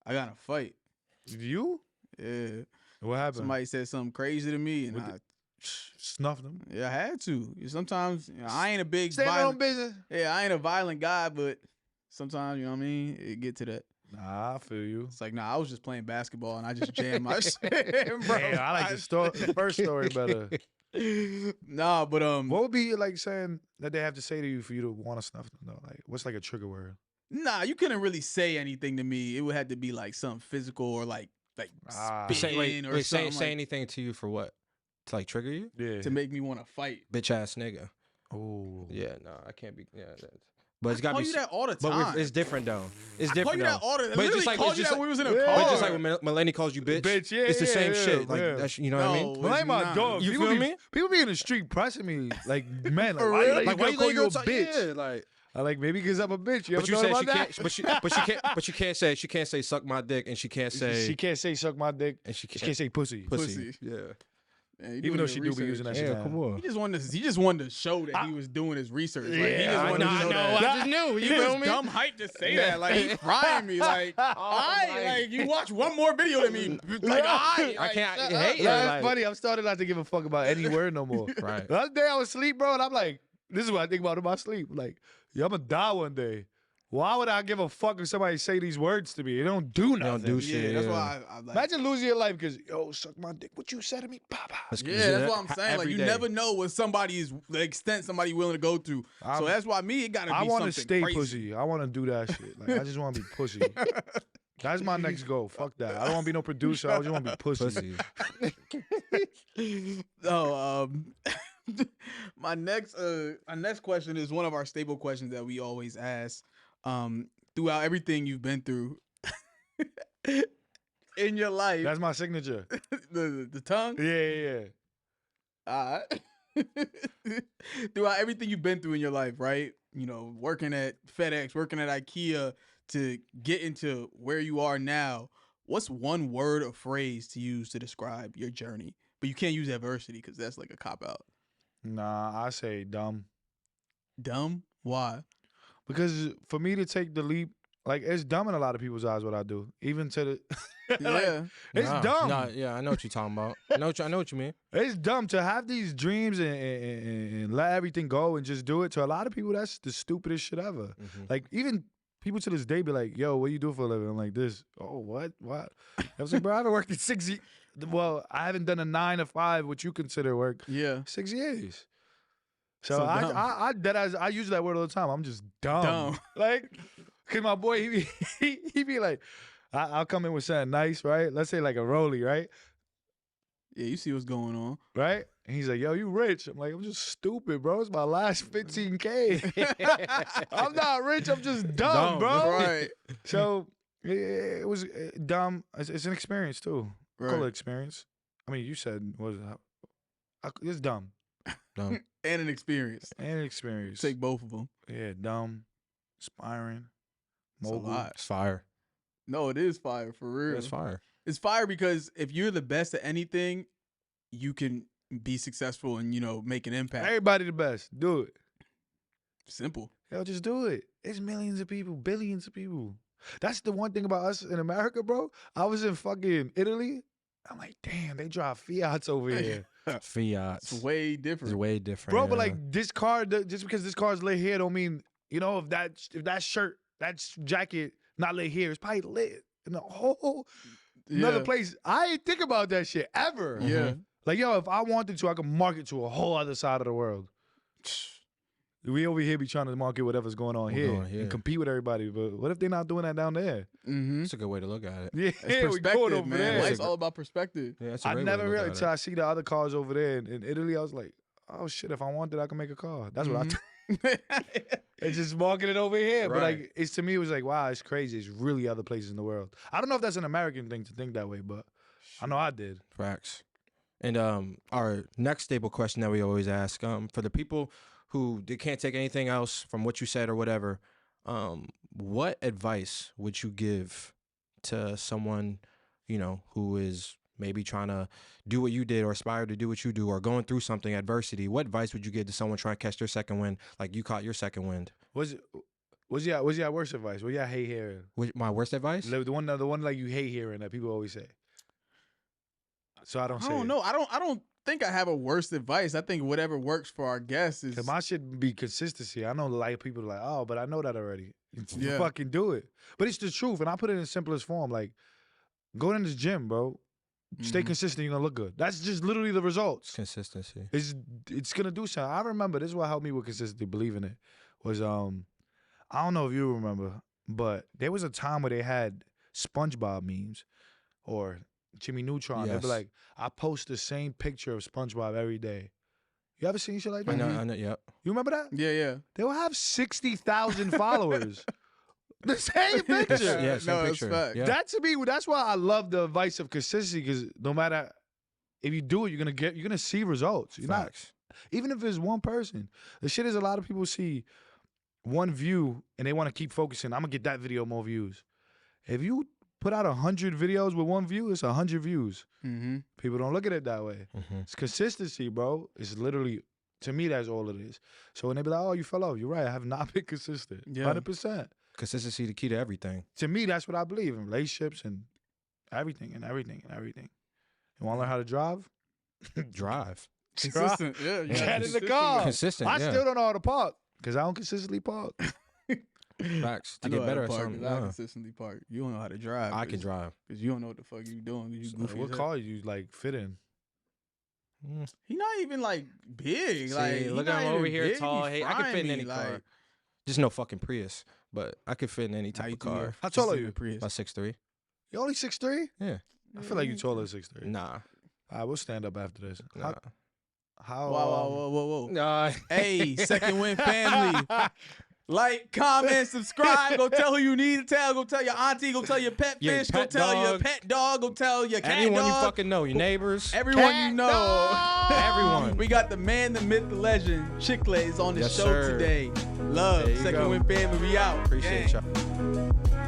But I got in a fight. it? You? Yeah. What happened? Somebody said something crazy to me, and What snuffed him. I had to. Sometimes I ain't a big Stay in my own violent. business. Yeah, I ain't a violent guy, but sometimes you know what I mean. It get to that. Nah, I feel you. It's like, nah, I was just playing basketball and I just jammed my shit. Bro. Damn, I like the first story better. Nah, but What would be like saying that they have to say to you for you to want to snuff them though? Like, what's like a trigger word? nah, you couldn't really say anything to me. It would have to be like something physical or like spitting or something say anything to you for what? To like trigger you? Yeah. to make me want to fight. Bitch ass nigga. Oh. Yeah, no, I can't be. Yeah, but it's I got to call be. you that all the But time. it's different though. It's I call different you though. that all the time. But I it's literally just like called you that when we was in a car. But just like when Maleni calls you bitch, Bitch, yeah, it's the same yeah, shit. Like yeah. that's you know what I mean. No, Well, it's ain't my not. dog. You People feel be- me? People be in the street pressing me like, man, like, For why, real? like, Like why you you call let you a go? bitch? Yeah, like. I like maybe because I'm a bitch. You ever But you thought said about she that? can't. But she can't say suck my dick, and she can't say She can't say suck my dick. and she She can't say pussy. pussy. Yeah. Man, you Even doing though your she do be research. using that shit. Yeah, now. come on. He just wanted to show that he was doing his research. Like, he Yeah, just I wanted to know, show I know. that. I just knew. You feel me? Dumb hype to say that. Like, he's frying me. Like, like you watch one more video than me. Like, I can't. I hate That's it. Like, funny. I'm starting not to give a fuck about any word no more. Right. The other day I was asleep, bro, and I'm like, this is what I think about in my sleep. Like, yo, I'm gonna die one day. Why would I give a fuck if somebody say these words to me? It don't do nothing. don't do Yeah, shit. that's why I like. Imagine losing your life because, yo, suck my dick. What you said to me? Papa. Yeah, that's what I'm saying. Like, Every you day. never know what somebody is, the extent somebody willing to go through. So that's why it gotta be I want to something stay crazy. pussy. I want to do that shit. Like, I just want to be pussy. That's my next goal. Fuck that. I don't want to be no producer. I just want to be pussy. So, my next question is one of our staple questions that we always ask. Throughout everything you've been through in your life, That's my signature. the tongue. Yeah. All right. Throughout everything you've been through in your life, right? You know, working at FedEx, working at IKEA to get into where you are now. What's one word or phrase to use to describe your journey? But you can't use adversity because that's like a cop out. Nah, I say dumb. Dumb? Why? Because for me to take the leap, like, it's dumb in a lot of people's eyes what I do. Even to the... Yeah. It's dumb. Nah, yeah, I know what you're talking about. I know what you mean. It's dumb to have these dreams and let everything go and just do it. To a lot of people, that's the stupidest shit ever. Like, even people to this day be like, yo, what do you do for a living? I'm like, this. Oh, what? What? I was like, bro, I haven't worked in 6 years. Well, I haven't done a 9 to 5, what you consider work, Yeah. 6 years. So So dumb. I use that word all the time. I'm just dumb. Like, cause my boy, he be like, I'll come in with something nice, right? Let's say like a rollie, right? Yeah, you see what's going on. Right? And he's like, yo, you rich. I'm like, I'm just stupid, bro. It's my last 15K. I'm not rich. I'm just dumb, bro. Right. So it was dumb. It's an experience too. Right. Call it experience. I mean, you said it's dumb. Dumb. And an experience. And an experience. Take both of them. Yeah, dumb, aspiring, It's a mogul. lot. It's fire. No, it is fire for real. It's fire. It's fire because if you're the best at anything, you can be successful and, you know, make an impact. Everybody the best. Do it. Simple. Yo, just do it. It's millions of people, billions of people. That's the one thing about us in America, bro. I was in fucking Italy. I'm like, damn, they drive Fiats over here. Fiat. It's way different. It's way different. Bro, but yeah. like this car, just because this car's lit here don't mean, you know, if that shirt, that jacket not lit here, it's probably lit in a whole another place. I ain't think about that shit ever. Yeah. Like, yo, if I wanted to, I could market to a whole other side of the world. We over here be trying to market whatever's going on here and compete with everybody. But what if they're not doing that down there? Mm-hmm. It's a good way to look at it. Yeah, It's we going perspective, over man. there. Life's all about perspective. Yeah, it's a I great way never to look really, at till it. I see the other cars over there in Italy, I was like, oh shit, if I wanted, I could make a car. That's what I do. It's just marketing over here. But Right. like, it's to me, it was like, wow, it's crazy. It's really other places in the world. I don't know if that's an American thing to think that way, but I know I did. Facts. And our next staple question that we always ask, for the people who they can't take anything else from what you said or whatever, what advice would you give to someone, you know, who is maybe trying to do what you did or aspire to do what you do or going through something, adversity? What advice would you give to someone trying to catch their second wind like you caught your second wind? What's your worst advice? What y'all hate hearing? My worst advice? The one like you hate hearing that people always say. So I don't say. I don't know. I don't think I have a worst advice. I think whatever works for our guests is. Cause my shit be consistency. I know like people are like, oh, but I know that already. Yeah. Fucking do it. But it's the truth, and I put it in the simplest form. Like, go in this gym, bro. Stay consistent, you're gonna look good. That's just literally the results. Consistency. It's gonna do something. I remember this is what helped me with consistency, believing it. Was I don't know if you remember, but there was a time where they had SpongeBob memes or Jimmy Neutron. They'd be like, I post the same picture of SpongeBob every day. You ever seen shit like that? I know, yep. You remember that? Yeah. They will have 60,000 followers. The same picture. Yeah, same It's picture. fact. Yeah. That to me, that's why I love the advice of consistency, because no matter if you do it, you're gonna see results. You're Facts. not, even if it's one person. The shit is a lot of people see one view and they want to keep focusing. I'm gonna get that video more views. If you put out 100 videos with one view, it's 100 views. Mm-hmm. People don't look at it that way. It's consistency, bro. It's literally, to me, that's all it is. So when they be like, "Oh, you fell off," you're right. I have not been consistent. Yeah. 100%. Consistency the key to everything. To me, that's what I believe in relationships and everything. You want to learn how to drive? Drive. Consistent. Yeah. Get in the car. Consistent. I yeah. still don't know how to park because I don't consistently park. Facts. To I know get how better to at park, something. but I consistently park. You don't know how to drive. I can drive. Because you don't know what the fuck you doing. You goofy What as car you like fit in? He not even like big. See, like look he at not him over even here, big. tall. He Hey, I can fit in frying any me, car. like, Just no fucking Prius, but I could fit in any how type you of do your car. How tall are consistent you? Prius? About 6'3". You only 6'3"? Yeah. I feel like you taller than 6'3". Nah. All right, we'll stand up after this. Nah. How? Whoa. Nah. Hey, Second Wind family. Like, comment, subscribe. Go tell who you need to tell. Go tell your auntie. Go tell your pet Your fish. pet Go tell your dog. pet dog. Go tell your cat Anyone dog. you fucking know, your neighbors. Everyone you know. Everyone. We got the man, the myth, the legend. Chicklet is on the Yes, show sir. today. Love. There you Second go. Wind family. We out. Appreciate Gang. y'all.